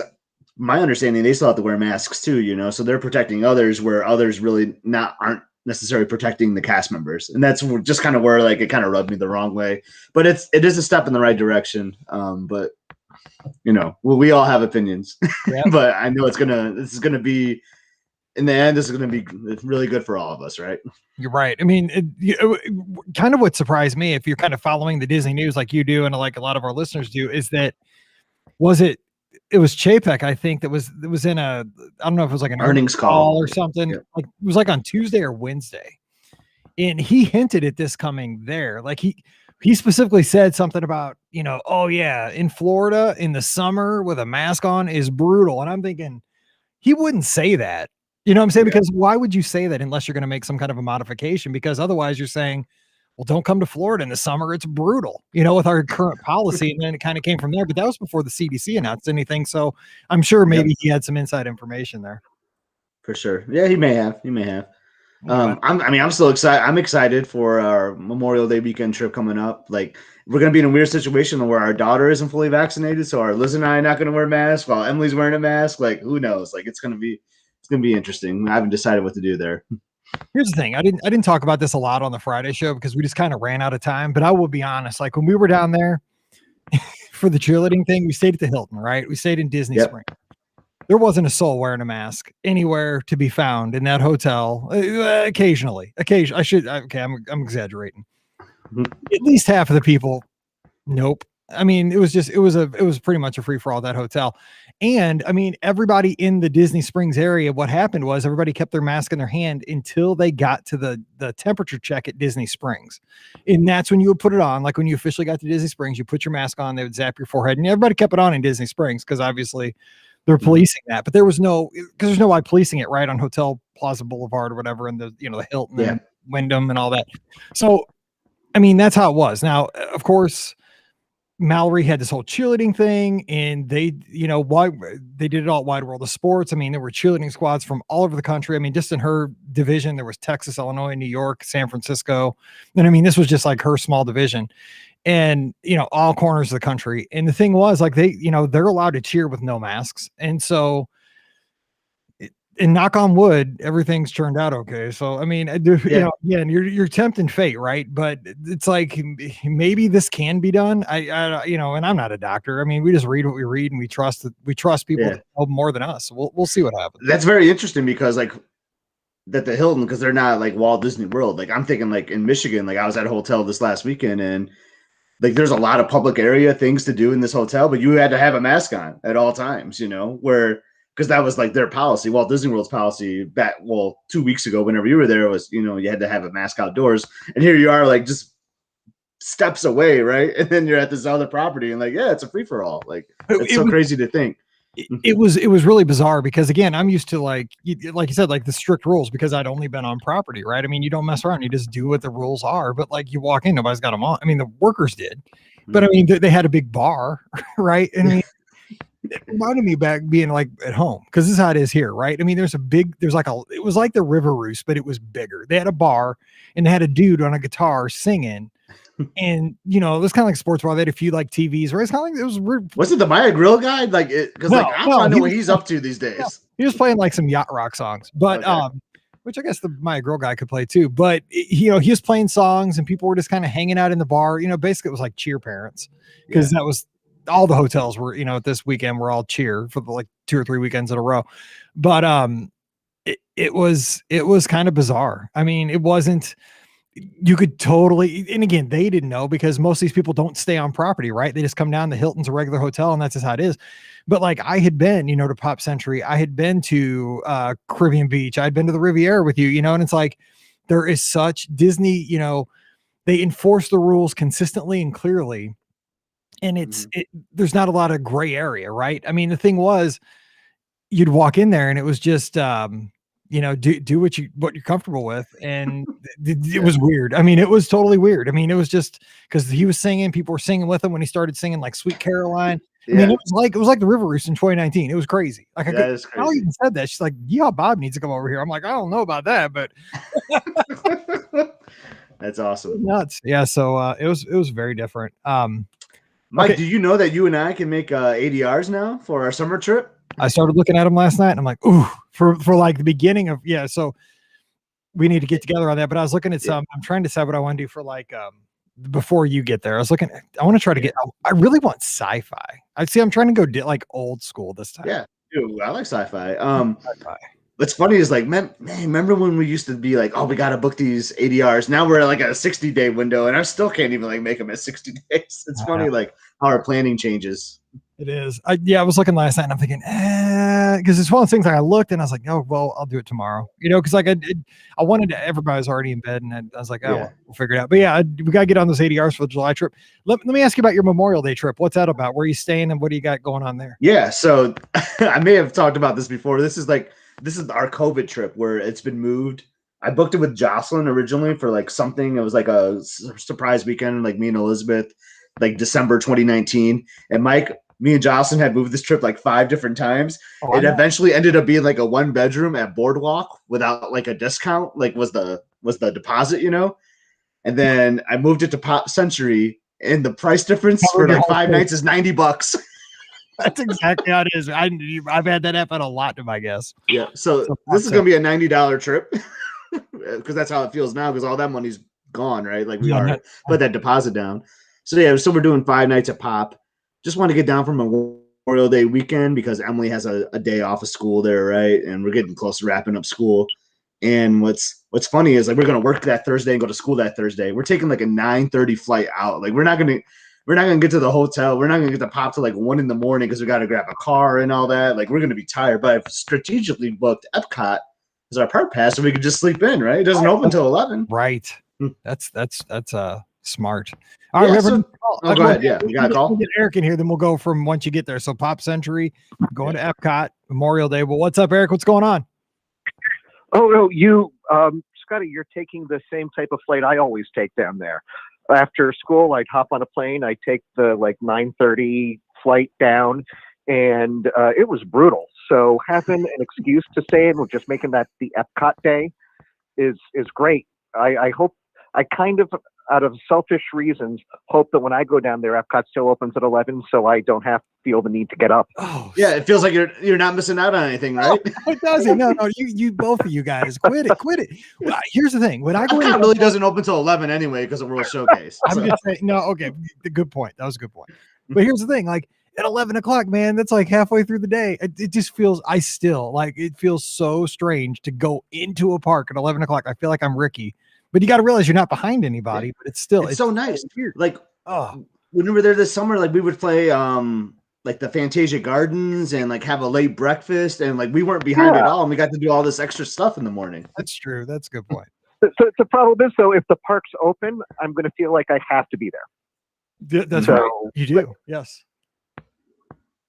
Speaker 1: my understanding, they still have to wear masks too, so they're protecting others where others really aren't necessarily protecting the cast members. And that's just kind of where, like, it kind of rubbed me the wrong way, but it is a step in the right direction. But we all have opinions. Yep. But I know this is going to be, in the end, this is going to be really good for all of us, right?
Speaker 2: You're right. I mean, kind of what surprised me, if you're kind of following the Disney news like you do, and like a lot of our listeners do, is that it was Chapek, I think, that was in I don't know if it was like an
Speaker 1: earnings call
Speaker 2: or something. Yeah. Like, it was like on Tuesday or Wednesday, and he hinted at this coming there. Like he specifically said something about, oh yeah, in Florida in the summer with a mask on is brutal. And I'm thinking, he wouldn't say that. You know what I'm saying? Yeah. Because why would you say that unless you're going to make some kind of a modification? Because otherwise you're saying, well, don't come to Florida in the summer. It's brutal, with our current policy. And then it kind of came from there, but that was before the CDC announced anything. So I'm sure maybe he had some inside information there.
Speaker 1: For sure. Yeah, he may have. I'm still excited. I'm excited for our Memorial Day weekend trip coming up. Like, we're going to be in a weird situation where our daughter isn't fully vaccinated. So our Liz and I are not going to wear masks while Emily's wearing a mask. Like, who knows? Like, it's going to be interesting. I haven't decided what to do there.
Speaker 2: Here's the thing. I didn't talk about this a lot on the Friday show because we just kind of ran out of time, but I will be honest. Like, when we were down there for the cheerleading thing, we stayed at the Hilton, right? We stayed in Disney Springs. There wasn't a soul wearing a mask anywhere to be found in that hotel. Occasionally, I'm exaggerating. At least half of the people. Nope. I mean, it was pretty much a free for all, that hotel. And I mean, everybody in the Disney Springs area, what happened was everybody kept their mask in their hand until they got to the temperature check at Disney Springs. And that's when you would put it on. Like, when you officially got to Disney Springs, you put your mask on, they would zap your forehead, and everybody kept it on in Disney Springs because obviously they're policing that. But there's no way policing it right on Hotel Plaza Boulevard or whatever, and the Hilton and Wyndham and all that. So, I mean, that's how it was. Now, of course, Mallory had this whole cheerleading thing, and they did it all at Wide World of Sports. I mean, there were cheerleading squads from all over the country. I mean, just in her division, there was Texas, Illinois, New York, San Francisco. And I mean, this was just like her small division, and, all corners of the country. And the thing was, like, they're allowed to cheer with no masks. And so, and knock on wood, everything's turned out okay. So, I mean, and you're tempting fate, right? But it's like, maybe this can be done. I and I'm not a doctor. I mean, we just read what we read, and we trust people that know more than us. So we'll see what happens.
Speaker 1: That's very interesting because, like, that the Hilton, because they're not like Walt Disney World. Like, I'm thinking, like, in Michigan, like, I was at a hotel this last weekend, and like, there's a lot of public area things to do in this hotel, but you had to have a mask on at all times, because that was like their policy. Walt Disney World's policy 2 weeks ago, whenever you were there, was, you had to have a mask outdoors. And here you are, like, just steps away, right? And then you're at this other property, and like, yeah, it's a free for all. Like, it's so crazy to think.
Speaker 2: It was really bizarre because, again, I'm used to, like you said, like, the strict rules because I'd only been on property, right? I mean, you don't mess around, you just do what the rules are. But, like, you walk in, nobody's got them on. I mean, the workers did, but I mean, they had a big bar, right? And I mean, it reminded me back being like at home, because this is how it is here, right? I mean, it was like the River Roost, but it was bigger. They had a bar and they had a dude on a guitar singing. And it was kind of like a sports bar. They had a few like TVs, right? It's kind of like it was weird.
Speaker 1: Was it the Maya Grill guy? Like, because
Speaker 2: No,
Speaker 1: like I
Speaker 2: no,
Speaker 1: want to
Speaker 2: he
Speaker 1: know what
Speaker 2: was
Speaker 1: he's
Speaker 2: playing-
Speaker 1: up to these days.
Speaker 2: he was playing like some yacht rock songs, but
Speaker 1: Okay.
Speaker 2: which I guess the My Girl guy could play too. But he was playing songs and people were just kind of hanging out in the bar. Basically it was like cheer parents, because that was all the hotels were. This weekend were all cheer for the like 2 or 3 weekends in a row. But it was kind of bizarre. I mean, it wasn't. You could totally, and again, they didn't know because most of these people don't stay on property, right? They just come down. The Hilton's a regular hotel, and that's just how it is. But like I had been, to Pop Century, I had been to Caribbean Beach, I'd been to the Riviera with you, and it's like there is such Disney, they enforce the rules consistently and clearly, and there's not a lot of gray area, right? I mean, the thing was, you'd walk in there and it was just do what you're comfortable with, and it was weird. I mean, it was totally weird. I mean, it was just because he was singing, people were singing with him when he started singing like Sweet Caroline. I mean, it was like the River Roost in 2019. It was crazy. Like I even said that. She's like, yeah, Bob needs to come over here. I'm like, I don't know about that, but
Speaker 1: that's awesome.
Speaker 2: Nuts. Yeah. So it was very different.
Speaker 1: Mike, do you know that you and I can make ADRs now for our summer trip?
Speaker 2: I started looking at them last night and I'm like, ooh, for like the beginning of, so we need to get together on that. But I was looking at some, I'm trying to decide what I want to do for like, before you get there. I want to try to I really want sci-fi. I'm trying to go like old school this time.
Speaker 1: Yeah, dude, I like sci-fi. What's funny is like, man, remember when we used to be like, oh, we got to book these ADRs. Now we're like at a 60-day window and I still can't even like make them at 60 days. It's funny, like how our planning changes.
Speaker 2: It is. I was looking last night and I'm thinking, because it's one of those things like I looked and I was like, oh, well, I'll do it tomorrow. Because like I wanted to, everybody was already in bed and I was like, we'll figure it out. But yeah, we got to get on those ADRs for the July trip. Let me ask you about your Memorial Day trip. What's that about? Where are you staying and what do you got going on there?
Speaker 1: Yeah. So I may have talked about this before. This is our COVID trip where it's been moved. I booked it with Jocelyn originally for like something. It was like a surprise weekend, like me and Elizabeth, like December 2019. And Mike, me and Jocelyn had moved this trip like 5 different times. It eventually ended up being like a 1-bedroom at Boardwalk without like a discount, like was the deposit, And then I moved it to Pop Century, and the price difference for like 5 nights is $90.
Speaker 2: That's exactly how it is. I've had that happen a lot to my guess.
Speaker 1: Yeah. So this is going to be a $90 trip because that's how it feels now because all that money's gone, right? Like we put that deposit down. So yeah, so we're doing 5 nights at Pop. Just want to get down from Memorial Day weekend because Emily has a day off of school there, right? And we're getting close to wrapping up school. And what's funny is like we're gonna work that Thursday and go to school that Thursday. We're taking like a 9:30 flight out. Like we're not gonna get to the hotel. We're not gonna get to Pop till like 1 a.m. because we got to grab a car and all that. Like we're gonna be tired. But I've strategically booked Epcot as our park pass, so we could just sleep in. Right? It doesn't open until 11.
Speaker 2: Right. That's smart. All right,
Speaker 1: go ahead. Yeah, we got a call.
Speaker 2: Get Eric in here, then we'll go from once you get there. So Pop Century, going to Epcot, Memorial Day. Well, what's up, Eric? What's going on?
Speaker 4: Oh no, you, Scotty, you're taking the same type of flight I always take down there. After school, I'd hop on a plane. I take the like 9:30 flight down, and it was brutal. So having an excuse to stay in, just making that the Epcot day, is great. I hope. I kind of, out of selfish reasons, hope that when I go down there, Epcot still opens at 11, so I don't have to feel the need to get up.
Speaker 1: Oh, yeah, it feels like you're not missing out on anything, right?
Speaker 2: No, it doesn't. No, you both of you guys, quit it. Well, here's the thing: when I go,
Speaker 1: Epcot really doesn't open until 11 anyway because of World Showcase.
Speaker 2: I'm just saying, no, okay, good point. That was a good point. But here's the thing: like at 11 o'clock, man, that's like halfway through the day. It just feels. It feels so strange to go into a park at 11 o'clock. I feel like I'm Ricky. But you got to realize you're not behind anybody, but it's
Speaker 1: so nice. Weird. Like, when we were there this summer, like we would play like the Fantasia Gardens and like have a late breakfast, and like we weren't behind at all, and we got to do all this extra stuff in the morning.
Speaker 2: That's true. That's a good point.
Speaker 4: So the problem is, though, if the park's open, I'm going to feel like I have to be there.
Speaker 2: That's right. You do. Yes.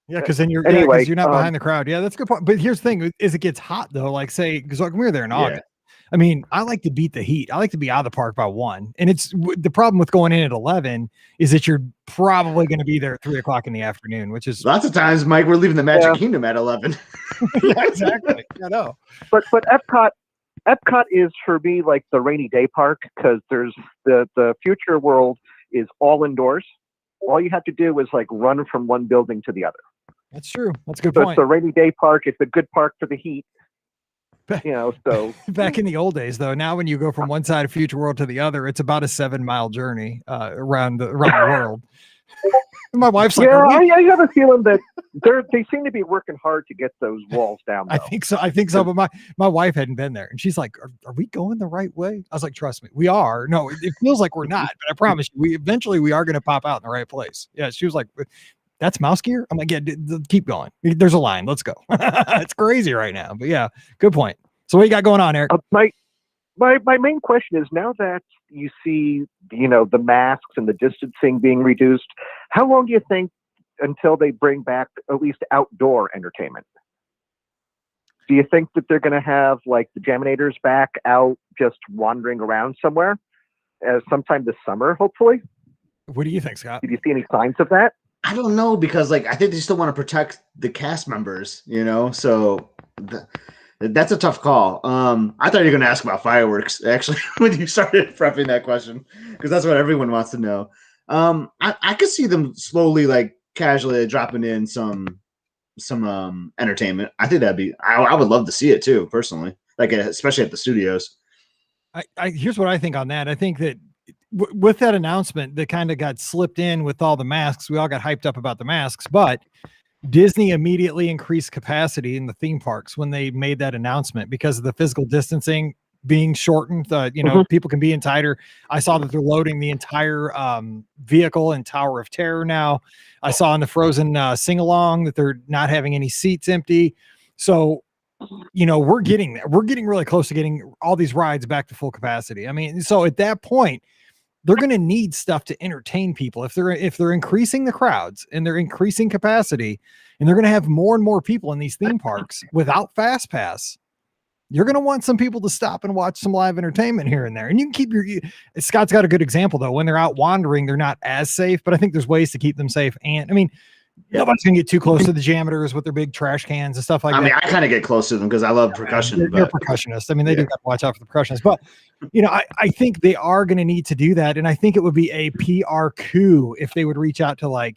Speaker 2: Yeah, because then you're not behind the crowd. Yeah, that's a good point. But here's the thing: is it gets hot though. Like say, because like we were there in August. I mean, I like to beat the heat. I like to be out of the park by 1. And the problem with going in at 11 is that you're probably going to be there at 3:00 in the afternoon, which is
Speaker 1: Lots of times, Mike, we're leaving the Magic Kingdom at 11.
Speaker 2: yeah, exactly. I know.
Speaker 4: But Epcot is for me like the rainy day park, because there's the future world is all indoors. All you have to do is like run from one building to the other.
Speaker 2: That's true. That's a good
Speaker 4: So
Speaker 2: point.
Speaker 4: it's a rainy day park. It's a good park for the heat. So
Speaker 2: back in the old days, though, now when you go from one side of Future World to the other, it's about a 7-mile journey around the world. My wife's like,
Speaker 4: I have a feeling that they seem to be working hard to get those walls down. Though.
Speaker 2: I think so. But my wife hadn't been there, and she's like, "Are we going the right way?" I was like, "Trust me, we are." No, it feels like we're not, but I promise you, we are going to pop out in the right place. Yeah, she was like, "That's mouse gear." I'm like, "Yeah, keep going. There's a line. Let's go." It's crazy right now, but yeah, good point. So what you got going on, Eric?
Speaker 4: My main question is, now that you see, the masks and the distancing being reduced, how long do you think until they bring back at least outdoor entertainment? Do you think that they're going to have like the Jaminators back out just wandering around somewhere sometime this summer, hopefully?
Speaker 2: What do you think, Scott?
Speaker 4: Did you see any signs of that?
Speaker 1: I don't know, because I think they still want to protect the cast members, so that's a tough call. I thought you were going to ask about fireworks, actually, when you started prepping that question, because that's what everyone wants to know. I could see them slowly, casually dropping in some entertainment. I think I would love to see it too, personally, especially at the studios.
Speaker 2: Here's what I think on that. I think that with that announcement that kind of got slipped in with all the masks, we all got hyped up about the masks, but Disney immediately increased capacity in the theme parks when they made that announcement because of the physical distancing being shortened. People can be in tighter. I saw that they're loading the entire vehicle in Tower of Terror now. I saw in the Frozen sing-along that they're not having any seats empty. So, we're getting there. We're getting really close to getting all these rides back to full capacity. I mean, so at that point, they're going to need stuff to entertain people. If they're increasing the crowds and they're increasing capacity, and they're going to have more and more people in these theme parks without Fast Pass, you're going to want some people to stop and watch some live entertainment here and there. And you can keep Scott's got a good example though. When they're out wandering, they're not as safe, but I think there's ways to keep them safe. And I mean, nobody's gonna get too close to the Jaminators with their big trash cans and stuff like that.
Speaker 1: I mean, I kind of get close to them because I love percussion.
Speaker 2: They're percussionists. I mean, they do got to watch out for the percussionists. But I think they are going to need to do that, and I think it would be a PR coup if they would reach out to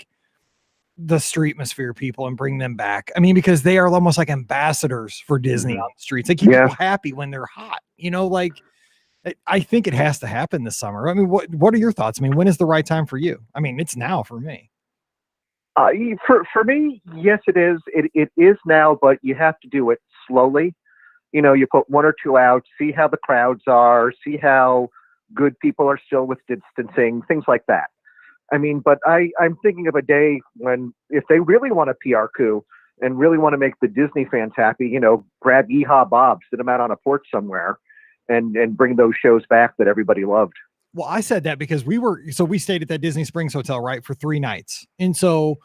Speaker 2: the Streetmosphere people and bring them back. I mean, because they are almost like ambassadors for Disney on the streets. They keep people happy when they're hot. I think it has to happen this summer. I mean, what are your thoughts? I mean, when is the right time for you? I mean, it's now for me.
Speaker 4: For me, yes, it is. It is now, but you have to do it slowly. You put 1 or 2 out, see how the crowds are, see how good people are still with distancing, things like that. I mean, but I'm thinking of a day when, if they really want a PR coup and really want to make the Disney fans happy, grab Yeehaw Bob, sit them out on a porch somewhere, and bring those shows back that everybody loved.
Speaker 2: Well, I said that because we stayed at that Disney Springs hotel, right, for 3 nights. And so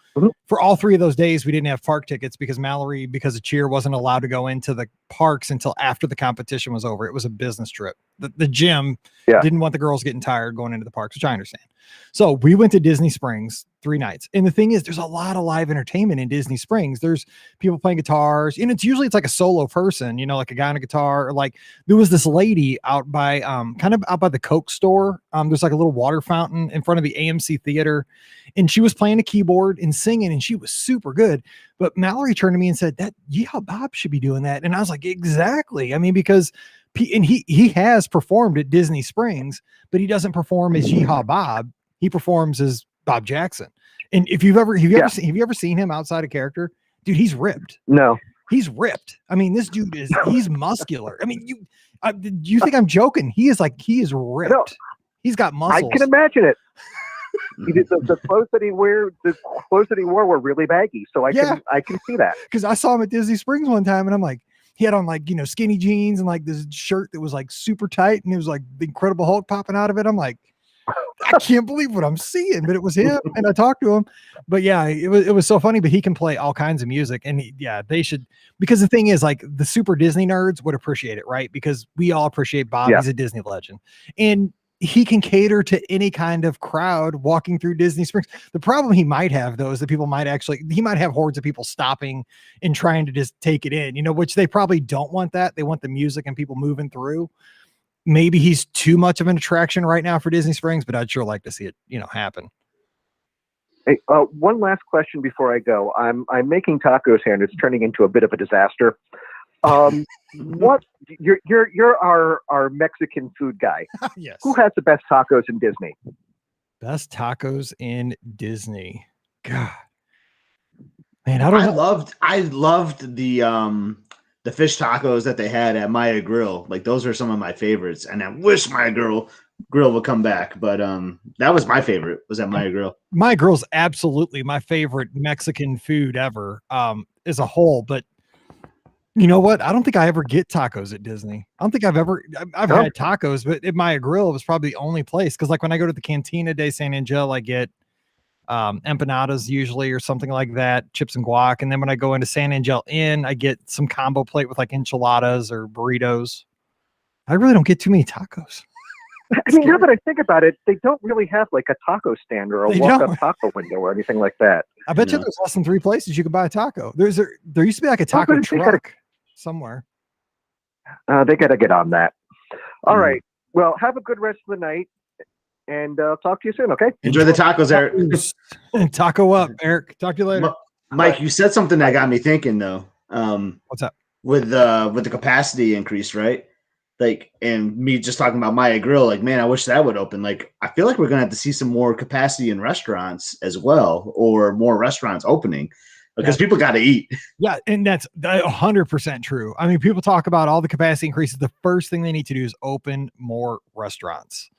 Speaker 2: for all 3 of those days, we didn't have park tickets because Mallory, because of cheer, wasn't allowed to go into the parks until after the competition was over. It was a business trip. The gym didn't want the girls getting tired going into the parks, which I understand. So we went to Disney Springs 3 nights. And the thing is, there's a lot of live entertainment in Disney Springs. There's people playing guitars, and it's usually like a solo person, like a guy on a guitar, or there was this lady out by kind of out by the Coke store. There's like a little water fountain in front of the AMC theater, and she was playing a keyboard and singing, and she was super good. But Mallory turned to me and said, "That Bob should be doing that." And I was like, exactly. I mean, because he has performed at Disney Springs, but he doesn't perform as Yeehaw Bob. He performs as Bob Jackson. And if have you ever seen him outside of character? Dude, he's ripped.
Speaker 4: No.
Speaker 2: He's ripped. I mean, this dude he's muscular. I mean, you think I'm joking? He is ripped. No, he's got muscles.
Speaker 4: I can imagine it. The clothes that he wore were really baggy. So I can see that.
Speaker 2: Because I saw him at Disney Springs one time, and I'm like, he had on skinny jeans and this shirt that was super tight, and it was the Incredible Hulk popping out of it. I'm like, I can't believe what I'm seeing, but it was him, and I talked to him. But yeah, it was so funny. But he can play all kinds of music, and they should, because the thing is, like, the super Disney nerds would appreciate it, right? Because we all appreciate Bob.
Speaker 4: Yeah.
Speaker 2: He's a Disney legend, and he can cater to any kind of crowd walking through Disney Springs. The problem he might have, though, is that he might have hordes of people stopping and trying to just take it in, which they probably don't want that. They want the music and people moving through. Maybe he's too much of an attraction right now for Disney Springs, but I'd sure like to see it, happen.
Speaker 4: Hey, one last question before I go. I'm making tacos here, and it's turning into a bit of a disaster. What you're our Mexican food guy.
Speaker 2: Yes.
Speaker 4: Who has the best tacos in Disney?
Speaker 2: Best tacos in Disney. God, man,
Speaker 1: I loved the fish tacos that they had at Maya Grill. Like, those are some of my favorites, and I wish Maya Grill would come back. But that was my favorite. Was at Maya Grill.
Speaker 2: Maya Grill's absolutely my favorite Mexican food ever, as a whole. But you know what? I don't think I ever get tacos at Disney. I don't think I've had tacos, but at Maya Grill, it was probably the only place. Because like when I go to the Cantina de San Angel, I get empanadas usually, or something like that, chips and guac. And then when I go into San Angel Inn, I get some combo plate with like enchiladas or burritos. I really don't get too many tacos.
Speaker 4: I mean, now that I think about it, they don't really have like a taco stand or a walk-up taco window or anything like that.
Speaker 2: I bet you there's less than 3 places you could buy a taco. There used to be like a taco truck somewhere.
Speaker 4: They got to get on that. All right. Well, have a good rest of the night, and I'll talk to you soon. Okay.
Speaker 1: Enjoy the tacos, Eric.
Speaker 2: And taco up, Eric. Talk to you later.
Speaker 1: Mike, you said something that got me thinking though.
Speaker 2: What's up?
Speaker 1: With the capacity increase, right? Like, and me just talking about Maya Grill, like, man, I wish that would open. Like, I feel like we're gonna have to see some more capacity in restaurants as well, or more restaurants opening, because people got to eat.
Speaker 2: Yeah, and that's 100% true. I mean, people talk about all the capacity increases. The first thing they need to do is open more restaurants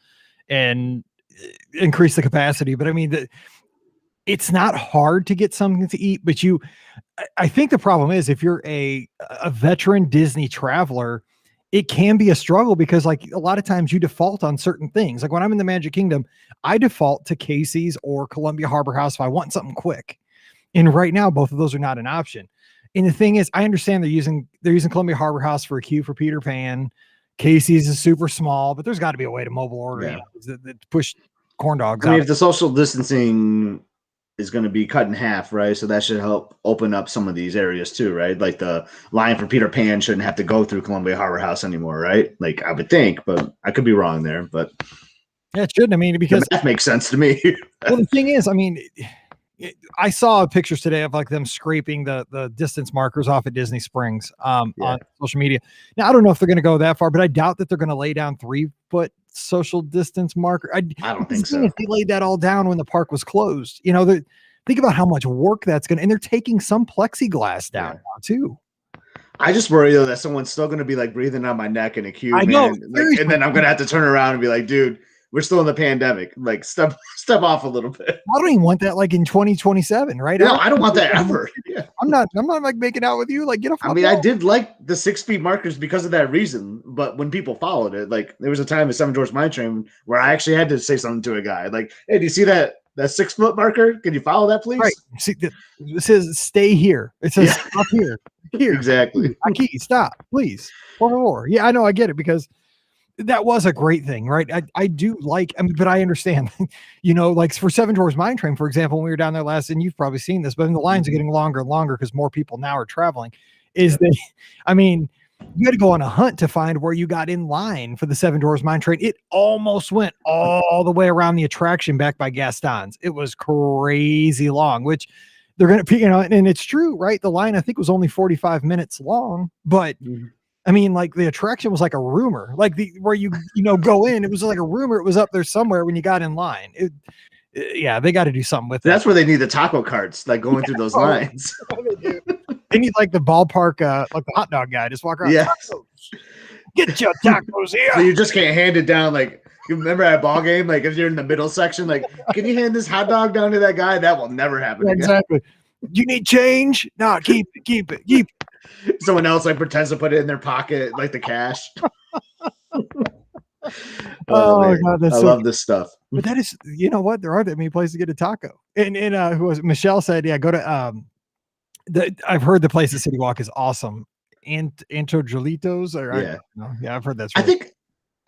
Speaker 2: and increase the capacity. But I mean, it's not hard to get something to eat, but I think the problem is, if you're a veteran Disney traveler, it can be a struggle, because like a lot of times you default on certain things. Like when I'm in the Magic Kingdom, I default to Casey's or Columbia Harbor House if I want something quick. And right now, both of those are not an option. And the thing is, I understand they're using Columbia Harbor House for a queue for Peter Pan. Casey's is super small, but there's got to be a way to mobile order that push corn dogs.
Speaker 1: I mean, if the social distancing is going to be cut in half, right? So that should help open up some of these areas too, right? Like the line for Peter Pan shouldn't have to go through Columbia Harbor House anymore, right? Like, I would think, but I could be wrong there. But
Speaker 2: yeah, it shouldn't. I mean, because
Speaker 1: that makes sense to me.
Speaker 2: Well, the thing is, I mean, I saw pictures today of like them scraping the distance markers off at Disney Springs on social media. Now, I don't know if they're going to go that far, but I doubt that they're going to lay down 3-foot social distance marker. I
Speaker 1: don't think so.
Speaker 2: They laid that all down when the park was closed. Think about how much work that's going to, and they're taking some plexiglass down now too.
Speaker 1: I just worry though that someone's still going to be like breathing on my neck in a queue,
Speaker 2: I know,
Speaker 1: like, and then I'm going to have to turn around and be like, dude, we're still in the pandemic. Like, step off a little bit.
Speaker 2: I don't even want that like in 2027, right?
Speaker 1: No, I don't want that ever. Yeah.
Speaker 2: I'm not like making out with you. Like, get off.
Speaker 1: I mean, I did like the 6 feet markers because of that reason, but when people followed it, like there was a time at Seven Dwarfs Mine Train where I actually had to say something to a guy, like, "Hey, do you see that 6 foot marker? Can you follow that, please?"
Speaker 2: Right. See, it says stay here. It says stop here. Here.
Speaker 1: Exactly.
Speaker 2: Aquí, stop, please. Por favor. Yeah, I know. I get it, because that was a great thing, right? I do like, but I understand, like for Seven Dwarfs Mine Train, for example, when we were down there last, and you've probably seen this, but the lines are getting longer and longer because more people now are traveling. You had to go on a hunt to find where you got in line for the Seven Dwarfs Mine Train. It almost went all the way around the attraction back by Gaston's. It was crazy long, which they're going to, and it's true, right? The line, I think, was only 45 minutes long, but I mean, like the attraction was like a rumor, like where you go in, it was like a rumor. It was up there somewhere when you got in line. They got to do something with it.
Speaker 1: That's where they need the taco carts, like going through those lines.
Speaker 2: They need like the ballpark, like the hot dog guy, just walk around.
Speaker 1: Yeah.
Speaker 2: Get your tacos here.
Speaker 1: So you just can't hand it down. Like, you remember at a ball game, like if you're in the middle section, like, can you hand this hot dog down to that guy? That will never happen.
Speaker 2: Exactly. You need change? No, keep it.
Speaker 1: Someone else like pretends to put it in their pocket, like the cash.
Speaker 2: Oh God,
Speaker 1: I love this stuff.
Speaker 2: But that is, you know what? There aren't that many places to get a taco. And who was it? Michelle said, yeah, go to I've heard the place at City Walk is awesome. Antojolitos, or I
Speaker 1: Yeah.
Speaker 2: don't know. Yeah, I've heard that's
Speaker 1: I
Speaker 2: really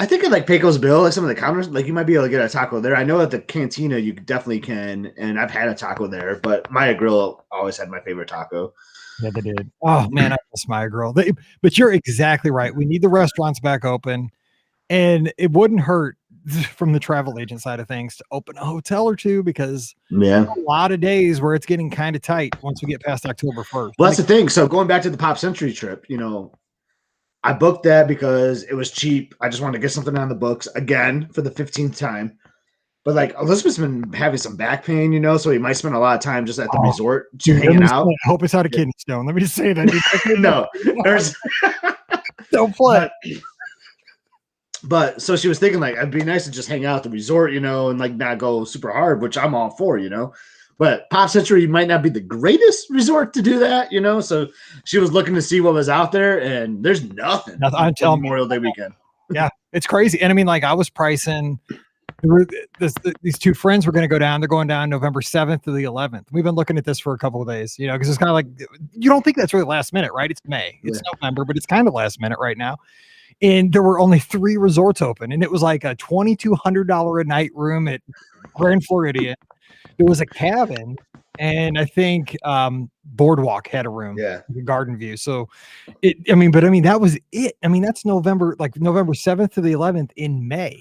Speaker 1: think in like Pecos Bill, like some of the counters, like you might be able to get a taco there. I know at the cantina you definitely can, and I've had a taco there, but Maya Grill always had my favorite taco.
Speaker 2: Yeah, they did. Oh man, I miss my girl. But you're exactly right. We need the restaurants back open, and it wouldn't hurt from the travel agent side of things to open a hotel or two, because
Speaker 1: Yeah.
Speaker 2: a lot of days where it's getting kind of tight once we get past October 1st.
Speaker 1: Well, that's the thing. So going back to the Pop Century trip, I booked that because it was cheap. I just wanted to get something on the books again for the 15th time. But like Elizabeth's been having some back pain, so he might spend a lot of time just at the resort hanging out.
Speaker 2: I hope it's not a kidney stone. Let me just say that.
Speaker 1: No, there's
Speaker 2: don't play.
Speaker 1: But so she was thinking like it'd be nice to just hang out at the resort, and like not go super hard, which I'm all for, But Pop Century might not be the greatest resort to do that, So she was looking to see what was out there, and there's nothing.
Speaker 2: I'm telling
Speaker 1: Memorial Day weekend.
Speaker 2: Yeah, it's crazy. And I mean, like I was pricing. These two friends were going to go down. They're going down November 7th to the 11th. We've been looking at this for a couple of days, because it's kind of like, you don't think that's really last minute, right? It's May, it's November, but it's kind of last minute right now. And there were only 3 resorts open, and it was like a $2,200 a night room at Grand Floridian. There was a cabin, and I think Boardwalk had a room, the Garden View. So that was it. I mean, that's November 7th to the 11th in May.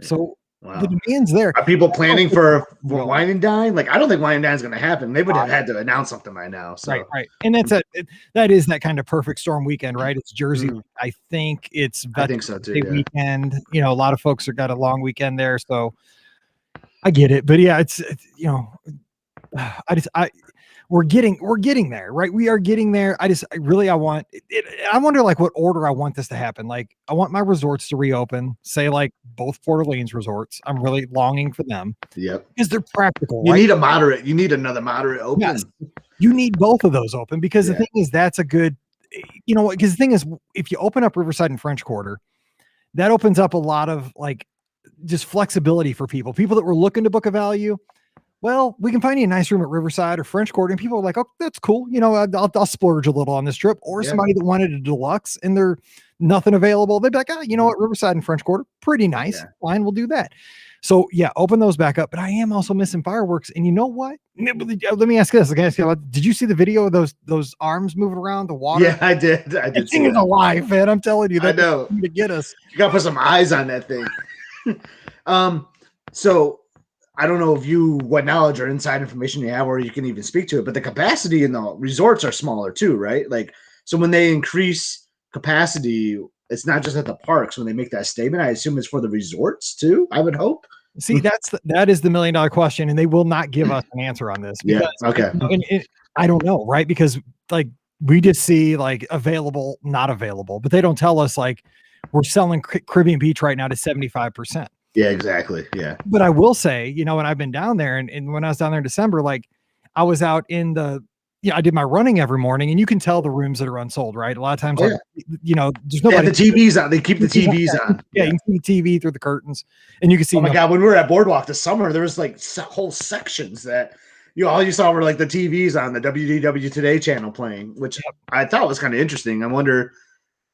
Speaker 2: So the demand's there.
Speaker 1: Are people planning for Wine and Dine? Like, I don't think Wine and Dine is going to happen. They would have had to announce something by now. So.
Speaker 2: Right. And that is that kind of perfect storm weekend, right? It's Jersey. I think it's
Speaker 1: I think so too.
Speaker 2: Weekend. A lot of folks have got a long weekend there, so I get it. But yeah, it's we're getting there, right? We are getting there. I wonder like what order I want this to happen. Like I want my resorts to reopen, say like both Port Orleans resorts. I'm really longing for them.
Speaker 1: Yep.
Speaker 2: Because they're practical.
Speaker 1: You
Speaker 2: right?
Speaker 1: need another moderate open.
Speaker 2: Yes. You need both of those open, because the thing is, that's a good, because the thing is, if you open up Riverside and French Quarter, that opens up a lot of like just flexibility for people that were looking to book a value. Well, we can find you a nice room at Riverside or French Quarter, and people are like, "Oh, that's cool. I'll splurge a little on this trip." Or somebody that wanted a deluxe and there's nothing available, they'd be like, "Oh, you know what? Riverside and French Quarter, pretty nice. Fine, we'll do that." So yeah, open those back up. But I am also missing fireworks. And you know what? Let me ask this. Did you see the video of those arms moving around the water?
Speaker 1: Yeah, I did.
Speaker 2: That thing is alive, man. I'm telling you, that
Speaker 1: I know.
Speaker 2: to get us.
Speaker 1: You gotta put some eyes on that thing. So I don't know what knowledge or inside information you have, or you can even speak to it, but the capacity in the resorts are smaller too, right? Like, so when they increase capacity, it's not just at the parks. When they make that statement, I assume it's for the resorts too, I would hope.
Speaker 2: See, that is the $1 million question, and they will not give us an answer on this.
Speaker 1: Because, okay.
Speaker 2: I don't know, right? Because like we just see like available, not available, but they don't tell us like we're selling Caribbean Beach right now to 75%.
Speaker 1: Yeah, exactly. Yeah.
Speaker 2: But I will say, when I've been down there, and when I was down there in December, like I was out in I did my running every morning, and you can tell the rooms that are unsold, right? A lot of times, there's nobody.
Speaker 1: The TVs on. They keep the TVs on.
Speaker 2: Yeah, you can see the TV through the curtains, and you can see.
Speaker 1: Oh my God! When we were at Boardwalk this summer, there was like whole sections that all you saw were like the TVs on the WDW Today channel playing, which I thought was kind of interesting. I wonder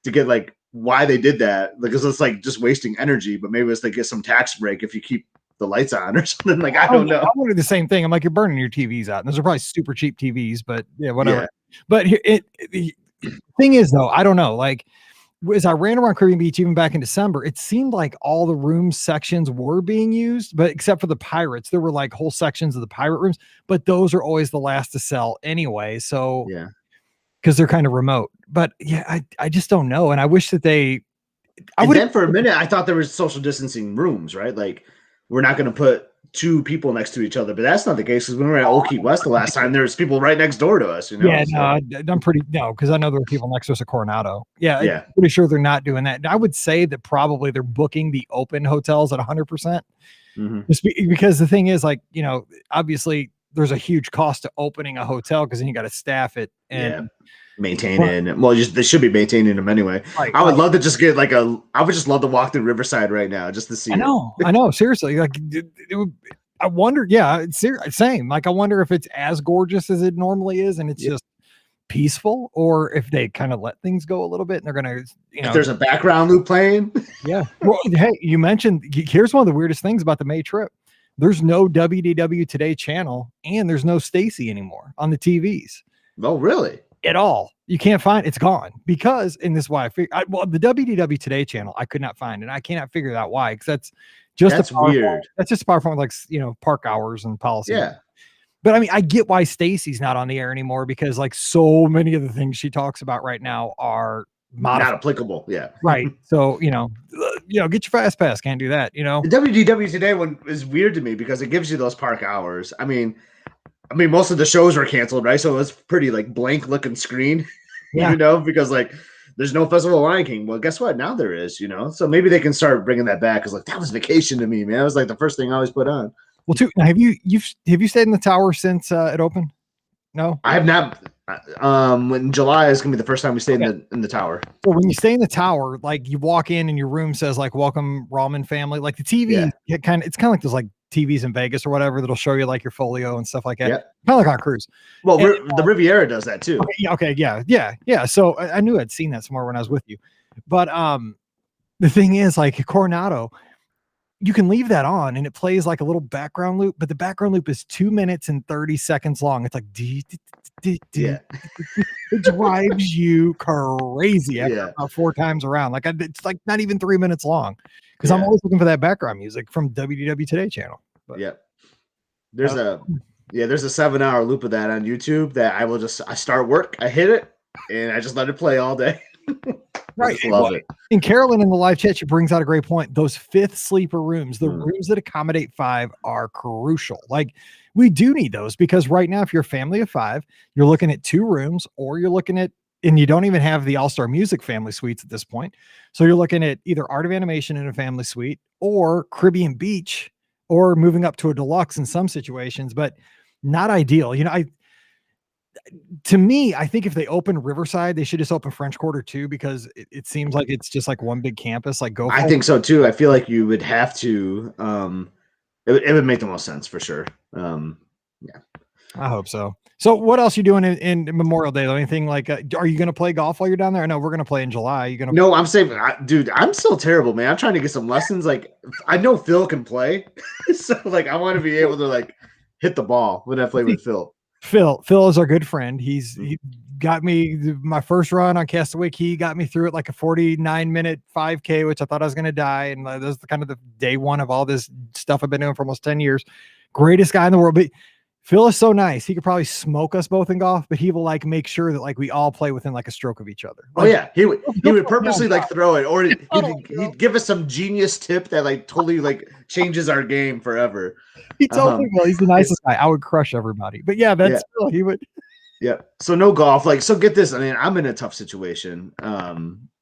Speaker 1: to get like why they did that, because it's like just wasting energy, but maybe it's to get some tax break if you keep the lights on or something. Like, I don't know.
Speaker 2: I wondered the same thing. I'm like, you're burning your TVs out. And those are probably super cheap TVs, but yeah, whatever. Yeah. But the thing is though, I don't know. Like as I ran around Caribbean Beach, even back in December, it seemed like all the room sections were being used, but except for the Pirates, there were like whole sections of the pirate rooms, but those are always the last to sell anyway. So
Speaker 1: yeah,
Speaker 2: because they're kind of remote. But yeah, I just don't know. And I wish that
Speaker 1: then for a minute, I thought there was social distancing rooms, right? Like we're not going to put 2 people next to each other, but that's not the case. Because when we were at Old Key West the last time, there was people right next door to us.
Speaker 2: Yeah, so. No, because I know there were people next to us at Coronado. Yeah, I'm pretty sure they're not doing that. And I would say that probably they're booking the open hotels at 100%. Just because the thing is, like, obviously there's a huge cost to opening a hotel because then you got to staff it. And
Speaker 1: maintaining. Well, they should be maintaining them anyway.
Speaker 2: Right,
Speaker 1: I would
Speaker 2: right.
Speaker 1: love to just get like I would just love to walk through Riverside right now just to see it.
Speaker 2: I know. Seriously, like I wonder. Yeah, it's same. Like I wonder if it's as gorgeous as it normally is, and it's just peaceful, or if they kind of let things go a little bit, and they're gonna,
Speaker 1: If there's a background loop playing.
Speaker 2: Yeah. Well, hey, you mentioned. Here's one of the weirdest things about the May trip. There's no WDW Today channel, and there's no Stacy anymore on the TVs.
Speaker 1: Oh, really?
Speaker 2: At all. You can't find it's gone because, and this is why well, the WDW Today channel I could not find, and I cannot figure out why, because that's
Speaker 1: weird.
Speaker 2: That's just powerful, like park hours and policy.
Speaker 1: Yeah.
Speaker 2: But I mean, I get why Stacy's not on the air anymore, because like so many of the things she talks about right now are not
Speaker 1: applicable. Yeah.
Speaker 2: Right. So get your fast pass. Can't do that.
Speaker 1: The WDW Today one is weird to me because it gives you those park hours. I mean, most of the shows were canceled, right? So it was pretty like blank looking screen, because like there's no Festival of Lion King. Well, guess what? Now there is, so maybe they can start bringing that back. Cause like that was vacation to me, man. It was like the first thing I always put on.
Speaker 2: Well, too. Now, have you stayed in the tower since it opened? No,
Speaker 1: I have not. In July is gonna be the first time we stayed in the tower.
Speaker 2: So when you stay in the tower, like you walk in and your room says like "Welcome Ramen Family." Like the TV, it's kind of like those like TVs in Vegas or whatever that'll show you like your folio and stuff like that. Kind of like on a cruise.
Speaker 1: Well, the Riviera does that too.
Speaker 2: Yeah. So I knew I'd seen that somewhere when I was with you, but the thing is, like Coronado, you can leave that on and it plays like a little background loop, but the background loop is 2 minutes and 30 seconds long. It's like it drives you crazy after about 4 times around. Like it's like not even 3 minutes long, because I'm always looking for that background music from WDW Today channel. But,
Speaker 1: there's a 7-hour loop of that on YouTube that I start work, I hit it, and I just let it play all day.
Speaker 2: Right.
Speaker 1: I just love it.
Speaker 2: And Carolyn in the live chat, she brings out a great point. Those 5th sleeper rooms, the rooms that accommodate 5 are crucial. Like we do need those, because right now, if you're a family of 5, you're looking at 2 rooms, or you're looking at, and you don't even have the All-Star Music family suites at this point. So you're looking at either Art of Animation in a family suite, or Caribbean Beach, or moving up to a deluxe in some situations, but not ideal. To me, I think if they open Riverside, they should just open French Quarter too, because it seems like it's just like one big campus. Like
Speaker 1: I think so too. I feel like you would have to. It would make the most sense for sure.
Speaker 2: I hope so. So, what else you doing in Memorial Day? Anything like? Are you going to play golf while you're down there? No, we're going to play in July. You gonna?
Speaker 1: No, I'm saying, dude, I'm still terrible, man. I'm trying to get some lessons. Like, I know Phil can play, so like, I want to be able to like hit the ball when I play with Phil. Phil
Speaker 2: is our good friend. He got me my first run on Castaway Key, got me through it like a 49-minute 5K, which I thought I was going to die. And this is kind of the day one of all this stuff I've been doing for almost 10 years. Greatest guy in the world. But Phil is so nice. He could probably smoke us both in golf, but he will like make sure that like we all play within like a stroke of each other. Like, he would purposely like throw it, or he'd give us some genius tip that like totally like changes our game forever. He totally will. He's the nicest guy. I would crush everybody. But that's Phil. He would. Yeah. So no golf. Like, so get this. I mean, I'm in a tough situation.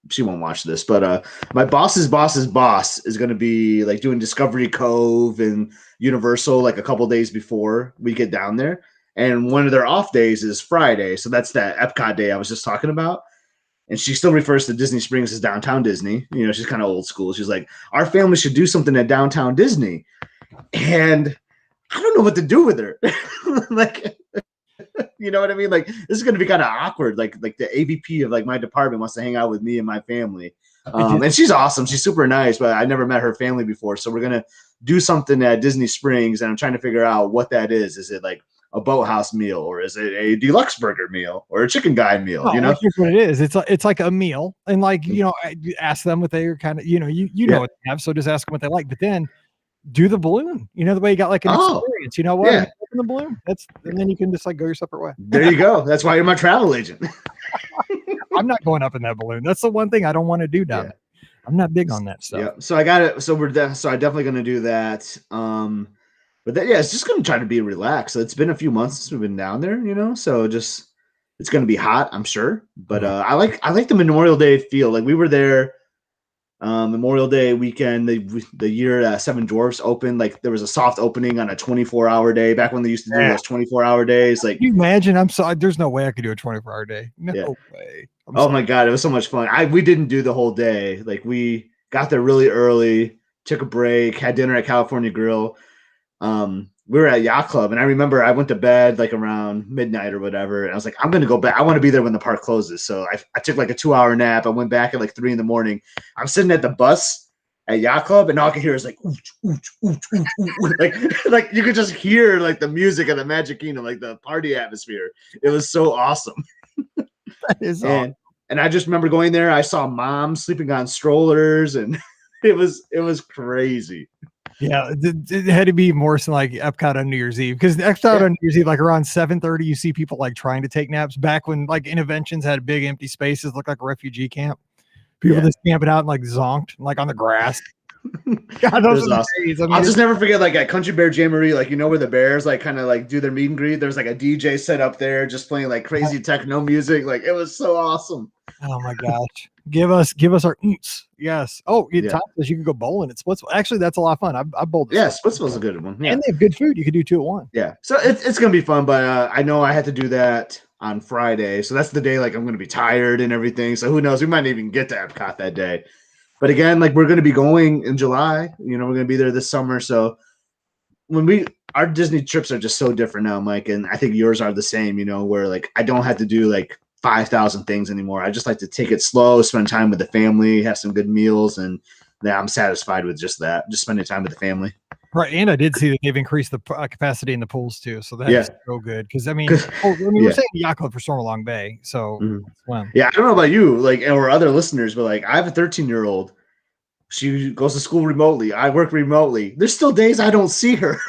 Speaker 2: She won't watch this, but my boss's boss is going to be like doing Discovery Cove and Universal like a couple days before we get down there. And one of their off days is Friday. So that's that Epcot day I was just talking about. And she still refers to Disney Springs as downtown Disney. She's kind of old school. She's like, our family should do something at downtown Disney. And I don't know what to do with her. Like, you know what I mean? Like, this is going to be kind of awkward. Like the AVP of like my department wants to hang out with me and my family. And she's awesome. She's super nice, but I never met her family before. So we're going to do something at Disney Springs, and I'm trying to figure out what that is. Is it like a boathouse meal, or is it a deluxe burger meal, or a chicken guy meal? No, here's what it is. It's like a meal. And like, I ask them what they are kind of, you know what they have. So just ask them what they like, but then do the balloon, the way you got like an experience, you know what? Yeah. Open the balloon. And then you can just like go your separate way. There you go. That's why you're my travel agent. I'm not going up in that balloon. That's the one thing I don't want to do down there. I'm not big on that stuff. Yeah. So I got it. So so I'm definitely going to do that. But it's just going to try to be relaxed. So it's been a few months since we've been down there, so just, it's going to be hot, I'm sure. But I like the Memorial Day feel. Like we were there
Speaker 1: Memorial Day weekend, the year Seven Dwarfs opened, like there was a soft opening on a 24-hour day back when they used to do those 24-hour days. Like,
Speaker 2: can you imagine? I'm sorry. There's no way I could do a 24-hour day. No
Speaker 1: yeah.
Speaker 2: way.
Speaker 1: Oh my God, it was so much fun. We didn't do the whole day. Like we got there really early, took a break, had dinner at California Grill. We were at Yacht Club, and I remember I went to bed like around midnight or whatever. And I was like, I'm going to go back. I want to be there when the park closes. So I took like a 2-hour nap. I went back at like 3 a.m. I'm sitting at the bus at Yacht Club, and all I could hear is like, ooch, ooch, ooch, ooch, ooch. like you could just hear like the music of the Magic Kingdom, like the party atmosphere. It was so awesome.
Speaker 2: That is awesome.
Speaker 1: And I just remember going there. I saw moms sleeping on strollers, and it was crazy.
Speaker 2: Yeah, it had to be more than like Epcot on New Year's Eve, because Epcot on New Year's Eve, like around 7:30, you see people like trying to take naps. Back when like Interventions had big empty spaces, looked like a refugee camp. People just camping out and like zonked like on the grass. God, those are
Speaker 1: awesome.
Speaker 2: days. I mean,
Speaker 1: I'll just never forget, like at Country Bear Jamboree, like where the bears like kind of like do their meet and greet. There's like a DJ set up there, just playing like crazy techno music. Like it was so awesome.
Speaker 2: Oh my gosh. Give us our oomph. Yes. Oh, you can go bowling at Splitsville. Actually, that's a lot of fun. I bowled.
Speaker 1: Yeah, Splitsville's a good one. Yeah.
Speaker 2: And they have good food. You could do 2 at 1.
Speaker 1: Yeah. So it's gonna be fun, but I know I had to do that on Friday. So that's the day like I'm gonna be tired and everything. So who knows? We might not even get to Epcot that day. But again, like we're gonna be going in July. We're gonna be there this summer. So our Disney trips are just so different now, Mike, and I think yours are the same, where like I don't have to do like 5,000 things anymore. I just like to take it slow, spend time with the family, have some good meals, and I'm satisfied with just that, just spending time with the family.
Speaker 2: Right, and I did see that they've increased the capacity in the pools too, so that's so good. Because I mean, we're saying Yacht Club for Stormalong Bay, so
Speaker 1: yeah, I don't know about you, like, or other listeners, but like I have a 13-year-old. She goes to school remotely. I work remotely. There's still days I don't see her.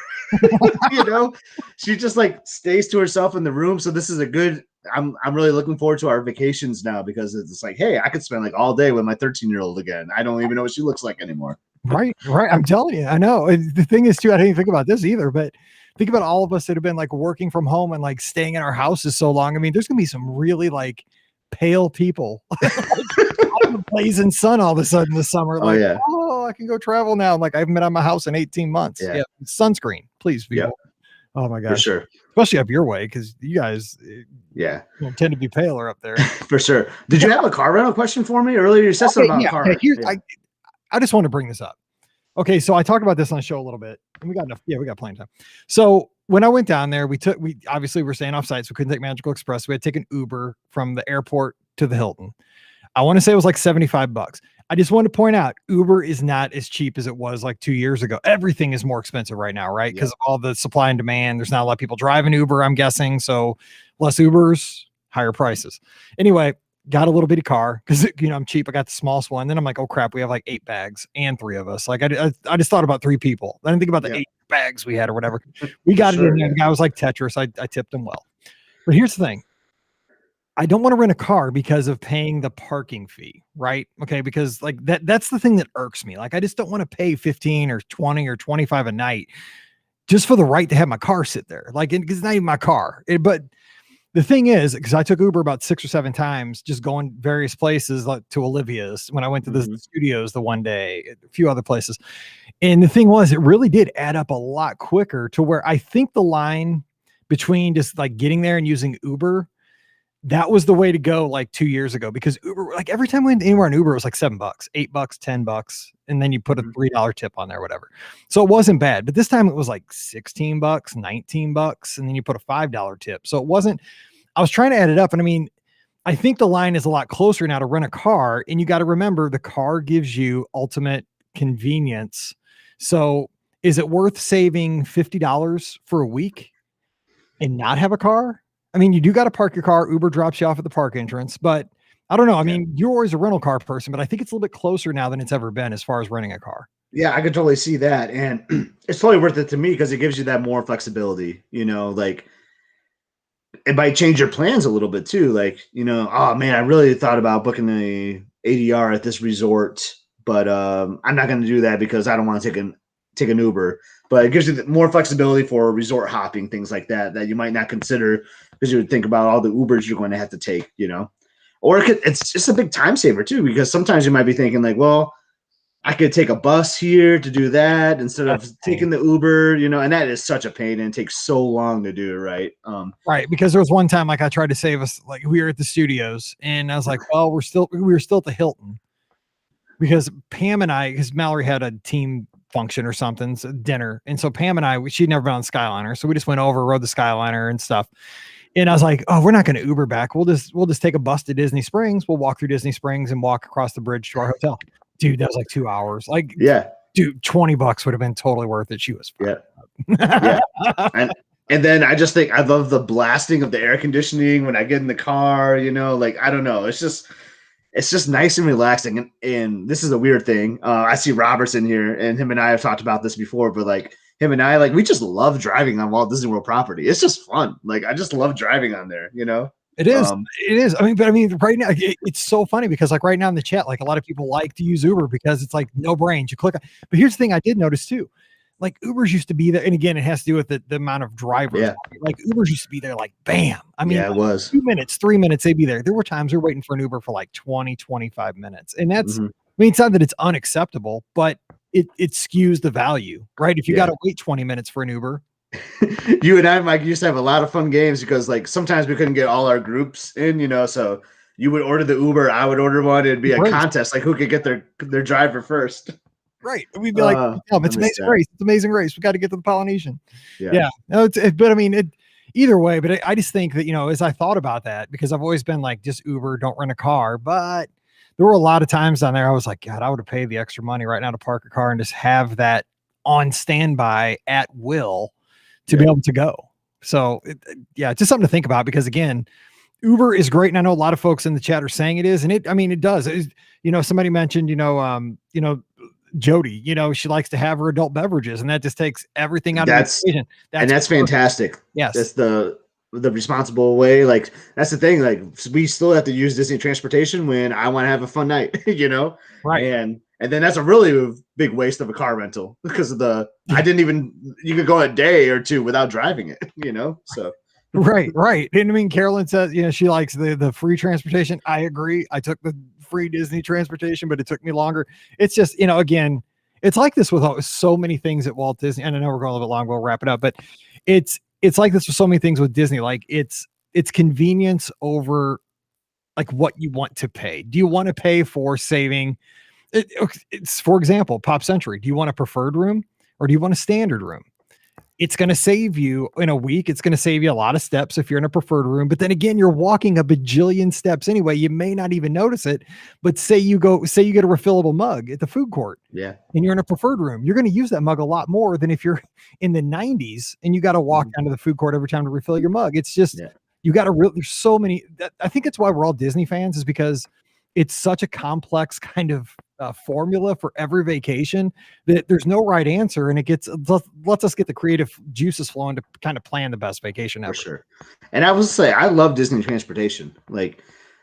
Speaker 1: She just like stays to herself in the room. So this is a good. I'm really looking forward to our vacations now, because it's like, hey, I could spend like all day with my 13-year-old again. I don't even know what she looks like anymore.
Speaker 2: Right. I'm telling you, I know. And the thing is too, I didn't even think about this either, but think about all of us that have been like working from home and like staying in our houses so long. I mean, there's gonna be some really like pale people out in the blazing sun all of a sudden this summer. Like, I can go travel now. I'm like, I haven't been out of my house in 18 months. Yeah. Sunscreen, please, people. Oh my gosh.
Speaker 1: For sure.
Speaker 2: Especially up your way, because you guys tend to be paler up there.
Speaker 1: For sure. Did you have a car rental question for me earlier? You said something about car.
Speaker 2: I just want to bring this up. Okay, so I talked about this on the show a little bit, and we got enough. Yeah, we got plenty of time. So when I went down there, we obviously were staying off site, so we couldn't take Magical Express. We had to take an Uber from the airport to the Hilton. I want to say it was like $75. I just want to point out, Uber is not as cheap as it was like 2 years ago. Everything is more expensive right now, right? Because of all the supply and demand. There's not a lot of people driving Uber, I'm guessing. So less Ubers, higher prices. Anyway, got a little bitty car because I'm cheap. I got the smallest one. Then I'm like, oh crap, we have like 8 bags and 3 of us. Like I just thought about 3 people. I didn't think about the 8 bags we had or whatever. We got it in there. The guy was like Tetris. I tipped him well. But here's the thing. I don't want to rent a car because of paying the parking fee, right? Okay, because like that's the thing that irks me. Like I just don't want to pay 15 or 20 or 25 a night just for the right to have my car sit there. Like it's not even my car. But the thing is, because I took Uber about 6 or 7 times, just going various places, like to Olivia's when I went to the studios the one day, a few other places. And the thing was, it really did add up a lot quicker to where I think the line between just like getting there and using Uber, that was the way to go like 2 years ago, because Uber, like every time we went anywhere on Uber, it was like $7, $8, $10, and then you put a $3 tip on there, whatever. So it wasn't bad, but this time it was like $16, $19, and then you put a $5 tip. So it wasn't, I was trying to add it up. And I mean, I think the line is a lot closer now to rent a car, and you got to remember the car gives you ultimate convenience. So is it worth saving $50 for a week and not have a car? I mean, you do got to park your car. Uber drops you off at the park entrance, but I don't know. I mean, you're always a rental car person, but I think it's a little bit closer now than it's ever been as far as renting a car.
Speaker 1: Yeah, I could totally see that. And it's totally worth it to me because it gives you that more flexibility, like it might change your plans a little bit too. Like, oh man, I really thought about booking the ADR at this resort, but I'm not going to do that because I don't want to take an Uber. But it gives you more flexibility for resort hopping, things like that you might not consider because you would think about all the Ubers you're going to have to take, Or it's just a big time saver too, because sometimes you might be thinking like, well, I could take a bus here to do that instead of
Speaker 2: That's
Speaker 1: taking the Uber, and that is such a pain and it takes so long to do it right.
Speaker 2: right. Because there was one time like I tried to save us, like we were at the studios and I was like, well, we were still at the Hilton because Pam and I, because Mallory had a team function or something, so dinner. And so Pam and I, she'd never been on Skyliner. So we just went over, rode the Skyliner and stuff. And I was like, oh, we're not going to Uber back. We'll just take a bus to Disney Springs. We'll walk through Disney Springs and walk across the bridge to our hotel. Dude, that was like 2 hours. Like,
Speaker 1: yeah,
Speaker 2: dude, $20 would have been totally worth it. She was fine.
Speaker 1: Yeah. And then I just think I love the blasting of the air conditioning when I get in the car, like, I don't know. It's just nice and relaxing. And this is a weird thing. I see Robertson here and him and I have talked about this before, but like him and I, like, we just love driving on Walt Disney World property. It's just fun. Like, I just love driving on there,
Speaker 2: It is. It is. I mean, right now it's so funny because like right now in the chat, like a lot of people like to use Uber because it's like no brains. You click on, but here's the thing I did notice too. Like Ubers used to be there, and again, it has to do with the amount of drivers.
Speaker 1: Yeah.
Speaker 2: Like Ubers used to be there like bam. I mean,
Speaker 1: yeah, it was
Speaker 2: 2 minutes, 3 minutes, they'd be there. There were times we were waiting for an Uber for like 20, 25 minutes. And that's
Speaker 1: Mhm.
Speaker 2: I mean, it's not that it's unacceptable, but it skews the value, right? If you
Speaker 1: Yeah.
Speaker 2: got to wait 20 minutes for an Uber.
Speaker 1: You and I, Mike, used to have a lot of fun games because like sometimes we couldn't get all our groups in, so you would order the Uber, I would order one, it'd be a
Speaker 2: Right.
Speaker 1: contest, like who could get their driver first.
Speaker 2: Right. We'd be like, it's Amazing Race. It's Amazing Race. We got to get to the Polynesian. Yeah. No, but I mean, either way, but I just think that, as I thought about that, because I've always been like, just Uber, don't rent a car. But there were a lot of times down there, I was like, God, I would have paid the extra money right now to park a car and just have that on standby at will to be able to go. So, just something to think about because, again, Uber is great. And I know a lot of folks in the chat are saying it is. And it does. Somebody mentioned, Jody, she likes to have her adult beverages, and that just takes everything out of the equation.
Speaker 1: That's fantastic.
Speaker 2: Yes,
Speaker 1: that's the responsible way. Like that's the thing. Like we still have to use Disney transportation when I want to have a fun night,
Speaker 2: right?
Speaker 1: And then that's a really big waste of a car rental because of you could go a day or two without driving it, So
Speaker 2: right. And I mean, Carolyn says, she likes the free transportation. I agree. I took the free Disney transportation, but it took me longer. It's just, again, it's like this with so many things at Walt Disney. And I know we're going a little bit long, we'll wrap it up, but it's like this with so many things with Disney. Like it's convenience over like what you want to pay. Do you want to pay for saving? It's for example, Pop Century. Do you want a preferred room or do you want a standard room? It's going to save you in a week. It's going to save you a lot of steps if you're in a preferred room. But then again, you're walking a bajillion steps anyway. You may not even notice it. But say you get a refillable mug at the food court.
Speaker 1: Yeah. And
Speaker 2: you're in a preferred room. You're going to use that mug a lot more than if you're in the 90s and you got to walk down to the food court every time to refill your mug. It's just, you got to there's so many. I think it's why we're all Disney fans is because it's such a complex kind of formula for every vacation that there's no right answer, and it lets us get the creative juices flowing to kind of plan the best vacation ever.
Speaker 1: For sure. And I will say I love Disney transportation. Like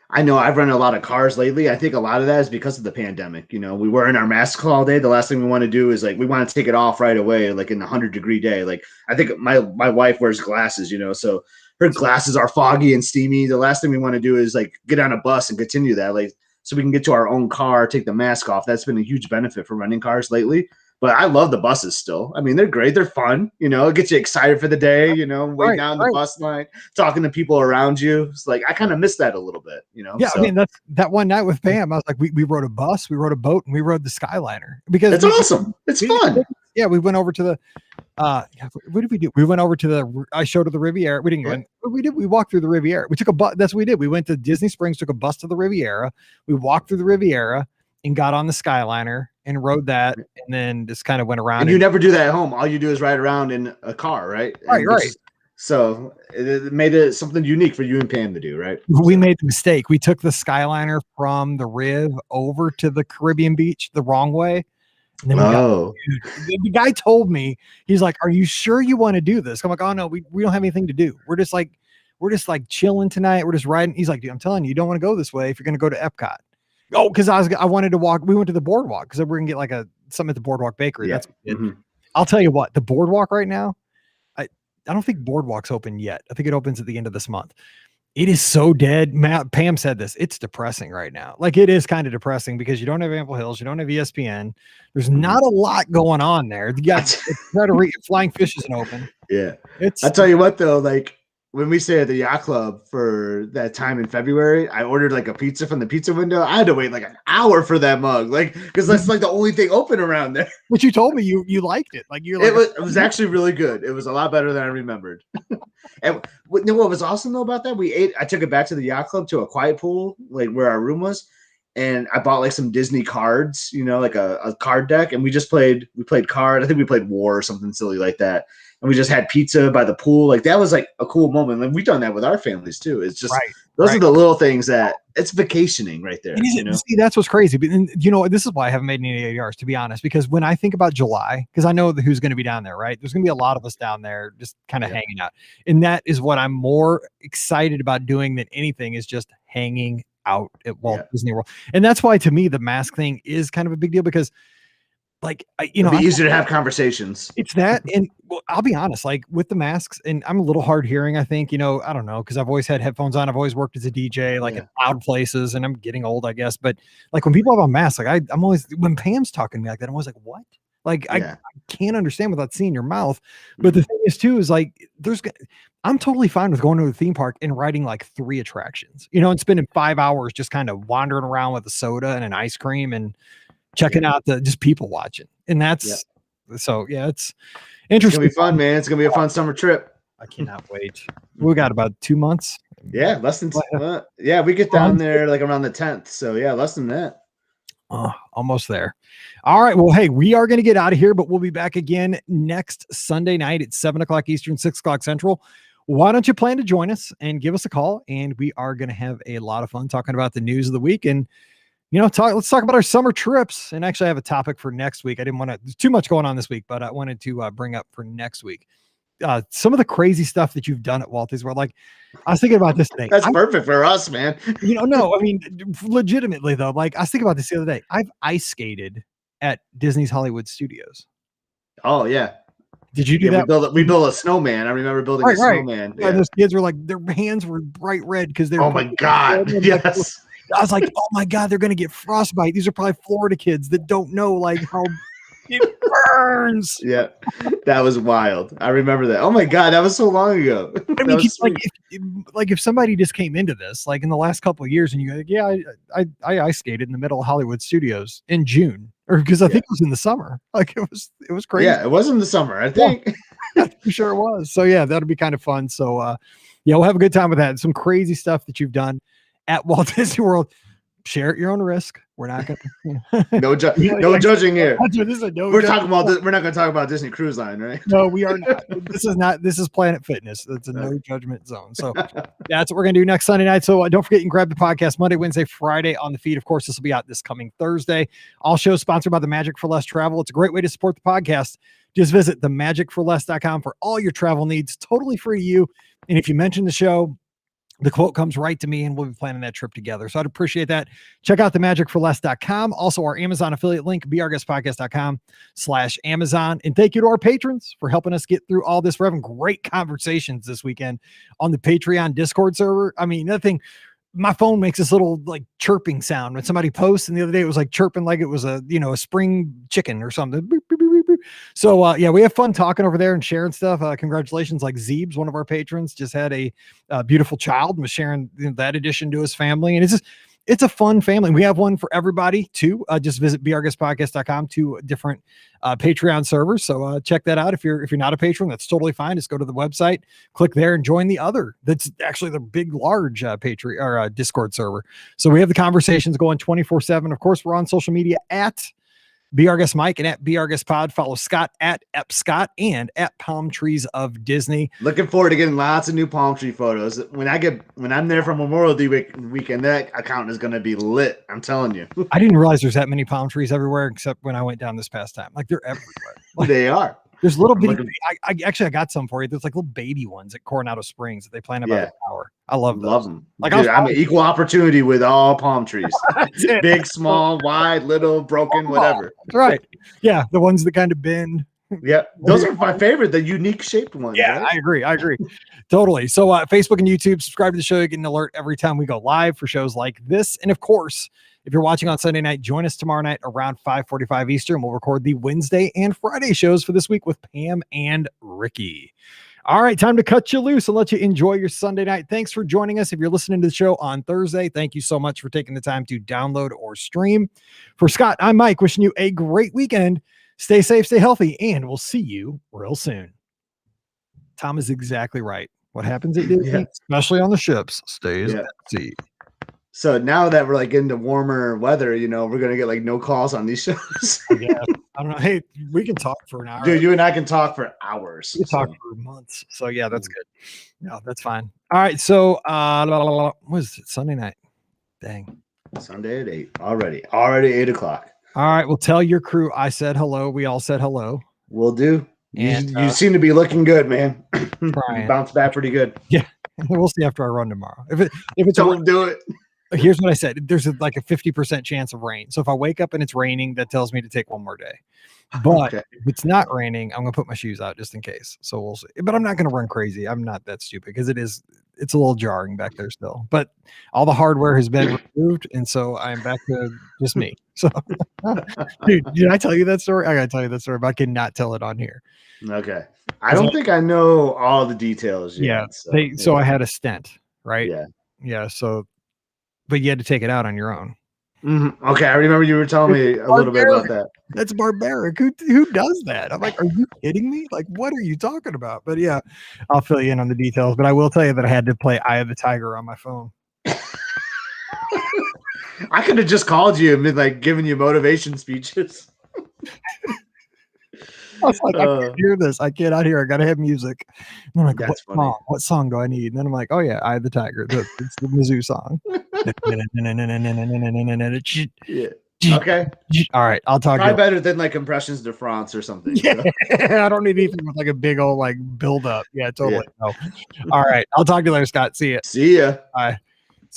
Speaker 1: I know I've run a lot of cars lately. I think a lot of that is because of the pandemic. We wearing our masks all day. The last thing we want to do is like we want to take it off right away, like in a 100-degree day. Like I think my wife wears glasses, so her glasses are foggy and steamy. The last thing we want to do is like get on a bus and continue that. Like so we can get to our own car, take the mask off. That's been a huge benefit for renting cars lately. But I love the buses still. I mean, they're great. They're fun. It gets you excited for the day, waiting out in the bus line, talking to people around you. It's like, I kind of miss that a little bit,
Speaker 2: Yeah. So, I mean, that's that one night with Pam. I was like, we rode a bus, we rode a boat, and we rode the Skyliner because
Speaker 1: it's awesome. It's fun.
Speaker 2: Yeah. We went over to the, what did we do? We went over to I showed her the Riviera. We didn't go in. We walked through the Riviera. We took a bus. That's what we did. We went to Disney Springs, took a bus to the Riviera. We walked through the Riviera and got on the Skyliner and rode that, and then just kind of went around.
Speaker 1: And you never do that at home. All you do is ride around in a car, right?
Speaker 2: Right.
Speaker 1: So it made it something unique for you and Pam to do, right?
Speaker 2: We made the mistake. We took the Skyliner from the Riv over to the Caribbean beach the wrong way. And then the guy told me, he's like, "Are you sure you want to do this?" I'm like, "Oh no, we don't have anything to do. We're just like chilling tonight. We're just riding." He's like, "Dude, I'm telling you, you don't want to go this way if you're going to go to Epcot." Oh, because I wanted to walk. We went to the boardwalk because we're gonna get like something at the Boardwalk Bakery. That's what we did. I'll tell you what, the boardwalk right now, I don't think Boardwalk's open yet. I think it opens at the end of this month. It is so dead. Pam said this. It's depressing right now. Like it is kind of depressing because you don't have Ample Hills, you don't have ESPN. There's not a lot going on there. You got Flying Fish isn't open.
Speaker 1: Yeah, I tell you what though, like when we stayed at the yacht club for that time in February, I ordered like a pizza from the pizza window. I had to wait like an hour for that mug, like because that's like the only thing open around there.
Speaker 2: But you told me you liked it. Like you're like,
Speaker 1: it was actually really good. It was a lot better than I remembered. And what was awesome though about that, I took it back to the yacht club to a quiet pool, like where our room was, and I bought like some Disney cards, like a card deck, and we played card. I think we played War or something silly like that. And we just had pizza by the pool. Like that was like a cool moment. Like we've done that with our families too. It's just those are the little things that it's vacationing right there.
Speaker 2: See, that's what's crazy. But this is why I haven't made any ADRs, to be honest, because when I think about July, because I know who's going to be down there, right? There's going to be a lot of us down there just kind of hanging out. And that is what I'm more excited about doing than anything is just hanging out at Walt Disney World. And that's why to me, the mask thing is kind of a big deal because it'd be
Speaker 1: easier to have conversations.
Speaker 2: It's that. And I'll be honest, like with the masks, and I'm a little hard hearing, I think, I don't know, because I've always had headphones on. I've always worked as a DJ, like in loud places, and I'm getting old, I guess. But like when people have on masks, like I'm always, when Pam's talking to me like that, I'm always like, what? Like I can't understand without seeing your mouth. But the thing is too, is like I'm totally fine with going to a theme park and riding like 3 attractions, and spending 5 hours just kind of wandering around with a soda and an ice cream and checking out just people watching. And that's so it's interesting.
Speaker 1: It's gonna be fun, man. It's gonna be a fun summer trip.
Speaker 2: I cannot wait. We got about 2 months.
Speaker 1: Yeah, less than we get down there like around the 10th. So less than that.
Speaker 2: Almost there. All right. Well, hey, we are going to get out of here, but we'll be back again next Sunday night at 7:00 Eastern, 6:00 Central. Why don't you plan to join us and give us a call? And we are going to have a lot of fun talking about the news of the week and let's talk about our summer trips. And actually I have a topic for next week. I didn't want to, there's too much going on this week, but I wanted to bring up for next week. Some of the crazy stuff that you've done at Walt Disney World. Like I was thinking about this thing.
Speaker 1: That's perfect for us, man.
Speaker 2: No, I mean, legitimately though, like I was thinking about this the other day. I've ice skated at Disney's Hollywood Studios.
Speaker 1: Oh yeah.
Speaker 2: Did you do that?
Speaker 1: We built a snowman. I remember building a snowman.
Speaker 2: Yeah. And those kids were like, their hands were bright red because they're.
Speaker 1: Oh my God. Yes.
Speaker 2: I was like, oh my God, they're going to get frostbite. These are probably Florida kids that don't know like how it burns.
Speaker 1: Yeah, that was wild. I remember that. Oh my God, that was so long ago.
Speaker 2: I mean, if somebody just came into this like in the last couple of years and you go, yeah, I ice skated in the middle of Hollywood Studios in June, or because I think it was in the summer. Like it was crazy.
Speaker 1: Yeah, it was in the summer, I think.
Speaker 2: I'm sure it was. So yeah, that'll be kind of fun. So we'll have a good time with that. Some crazy stuff that you've done at Walt Disney World. Share at your own risk. We're not going to.
Speaker 1: No judging here.
Speaker 2: We're
Speaker 1: talking about this. We're not going to talk about Disney Cruise Line, right?
Speaker 2: No, we are not. This is Planet Fitness. It's a no judgment zone. So that's what we're going to do next Sunday night. So don't forget, you can grab the podcast Monday, Wednesday, Friday on the feed. Of course, this will be out this coming Thursday. All shows sponsored by the Magic for Less Travel. It's a great way to support the podcast. Just visit themagicforless.com for all your travel needs, totally free to you. And if you mention the show, the quote comes right to me and we'll be planning that trip together. So I'd appreciate that. Check out themagicforless.com. Also our Amazon affiliate link, beourguestpodcast.com/Amazon. And thank you to our patrons for helping us get through all this. We're having great conversations this weekend on the Patreon Discord server. I mean, another thing, my phone makes this little like chirping sound when somebody posts, and the other day it was like chirping like it was a spring chicken or something. Boop, boop, boop, boop. So we have fun talking over there and sharing stuff. Congratulations, like Zeebs, one of our patrons, just had a beautiful child and was sharing that addition to his family, and it's a fun family. We have one for everybody too. Just visit beourguestpodcast.com to different Patreon servers. So check that out. If you're not a patron, that's totally fine. Just go to the website, click there, and join the other. That's actually the big, large Patreon or Discord server. So we have the conversations going 24/7. Of course, we're on social media at Be Our Guest Mike and at Be Our Guest Pod. Follow Scott at Scott and at Palm Trees of Disney.
Speaker 1: Looking forward to getting lots of new palm tree photos. When I'm there for Memorial Day weekend, that account is going to be lit. I'm telling you.
Speaker 2: I didn't realize there's that many palm trees everywhere, except when I went down this past time. Like they're everywhere. Like,
Speaker 1: they are.
Speaker 2: There's little bitty. I got some for you. There's like little baby ones at Coronado Springs that they plant about an hour. I love them.
Speaker 1: Like dude, I'm an equal opportunity with all palm trees. Big, small, wide, little, broken, whatever.
Speaker 2: That's right. Yeah, the ones that kind of bend.
Speaker 1: Yeah, those are my favorite, the unique shaped ones.
Speaker 2: Yeah,
Speaker 1: right?
Speaker 2: I agree. Totally. So Facebook and YouTube, subscribe to the show. You get an alert every time we go live for shows like this. And of course, if you're watching on Sunday night, join us tomorrow night around 5:45 Eastern. We'll record the Wednesday and Friday shows for this week with Pam and Ricky. All right, time to cut you loose and let you enjoy your Sunday night. Thanks for joining us. If you're listening to the show on Thursday, thank you so much for taking the time to download or stream. For Scott, I'm Mike, wishing you a great weekend. Stay safe, stay healthy, and we'll see you real soon. Tom is exactly right. What happens at Disney, especially on the ships, stays at sea.
Speaker 1: So now that we're like into warmer weather, we're gonna get like no calls on these shows.
Speaker 2: Yeah, I don't know. Hey, we can talk for an hour.
Speaker 1: Dude, you and I can talk for hours.
Speaker 2: We talk for months. So yeah, that's good. No, that's fine. All right. So what is it? Sunday night. Dang.
Speaker 1: Sunday at 8 already 8:00.
Speaker 2: All right. Well, tell your crew I said hello. We all said hello.
Speaker 1: Will do.
Speaker 2: And,
Speaker 1: you seem to be looking good, man. You
Speaker 2: Trying.
Speaker 1: bounced back pretty good.
Speaker 2: Yeah. We'll see after I run tomorrow. If it's
Speaker 1: Don't do it.
Speaker 2: Here's what I said. There's like a 50% chance of rain. So if I wake up and it's raining, that tells me to take one more day. But if it's not raining, I'm going to put my shoes out just in case. So we'll see. But I'm not going to run crazy. I'm not that stupid because it's a little jarring back there still. But all the hardware has been removed. And so I'm back to just me. So, dude, did I tell you that story? I got to tell you that story, but I cannot tell it on here.
Speaker 1: Okay. I don't think I know all the details yet.
Speaker 2: Yeah. So I had a stent, right?
Speaker 1: Yeah.
Speaker 2: Yeah. So, but you had to take it out on your own.
Speaker 1: Mm-hmm. Okay, I remember you were telling me a little bit about that.
Speaker 2: That's barbaric. Who does that? I'm like, are you kidding me? Like, what are you talking about? But yeah, I'll fill you in on the details. But I will tell you that I had to play Eye of the Tiger on my phone.
Speaker 1: I could have just called you and been like giving you motivation speeches.
Speaker 2: I was like, I can't hear this. I cannot hear. I gotta have music. And I'm like, what song do I need? And then I'm like, oh yeah, Eye of the Tiger. It's the Mizzou song.
Speaker 1: Yeah. Okay.
Speaker 2: All right. I'll talk.
Speaker 1: Probably better than like Impressions de France or something.
Speaker 2: Yeah. I don't need anything with like a big old like build up. Yeah, totally. Yeah. No. All right. I'll talk to you later, Scott. See ya.
Speaker 1: See ya.
Speaker 2: Bye.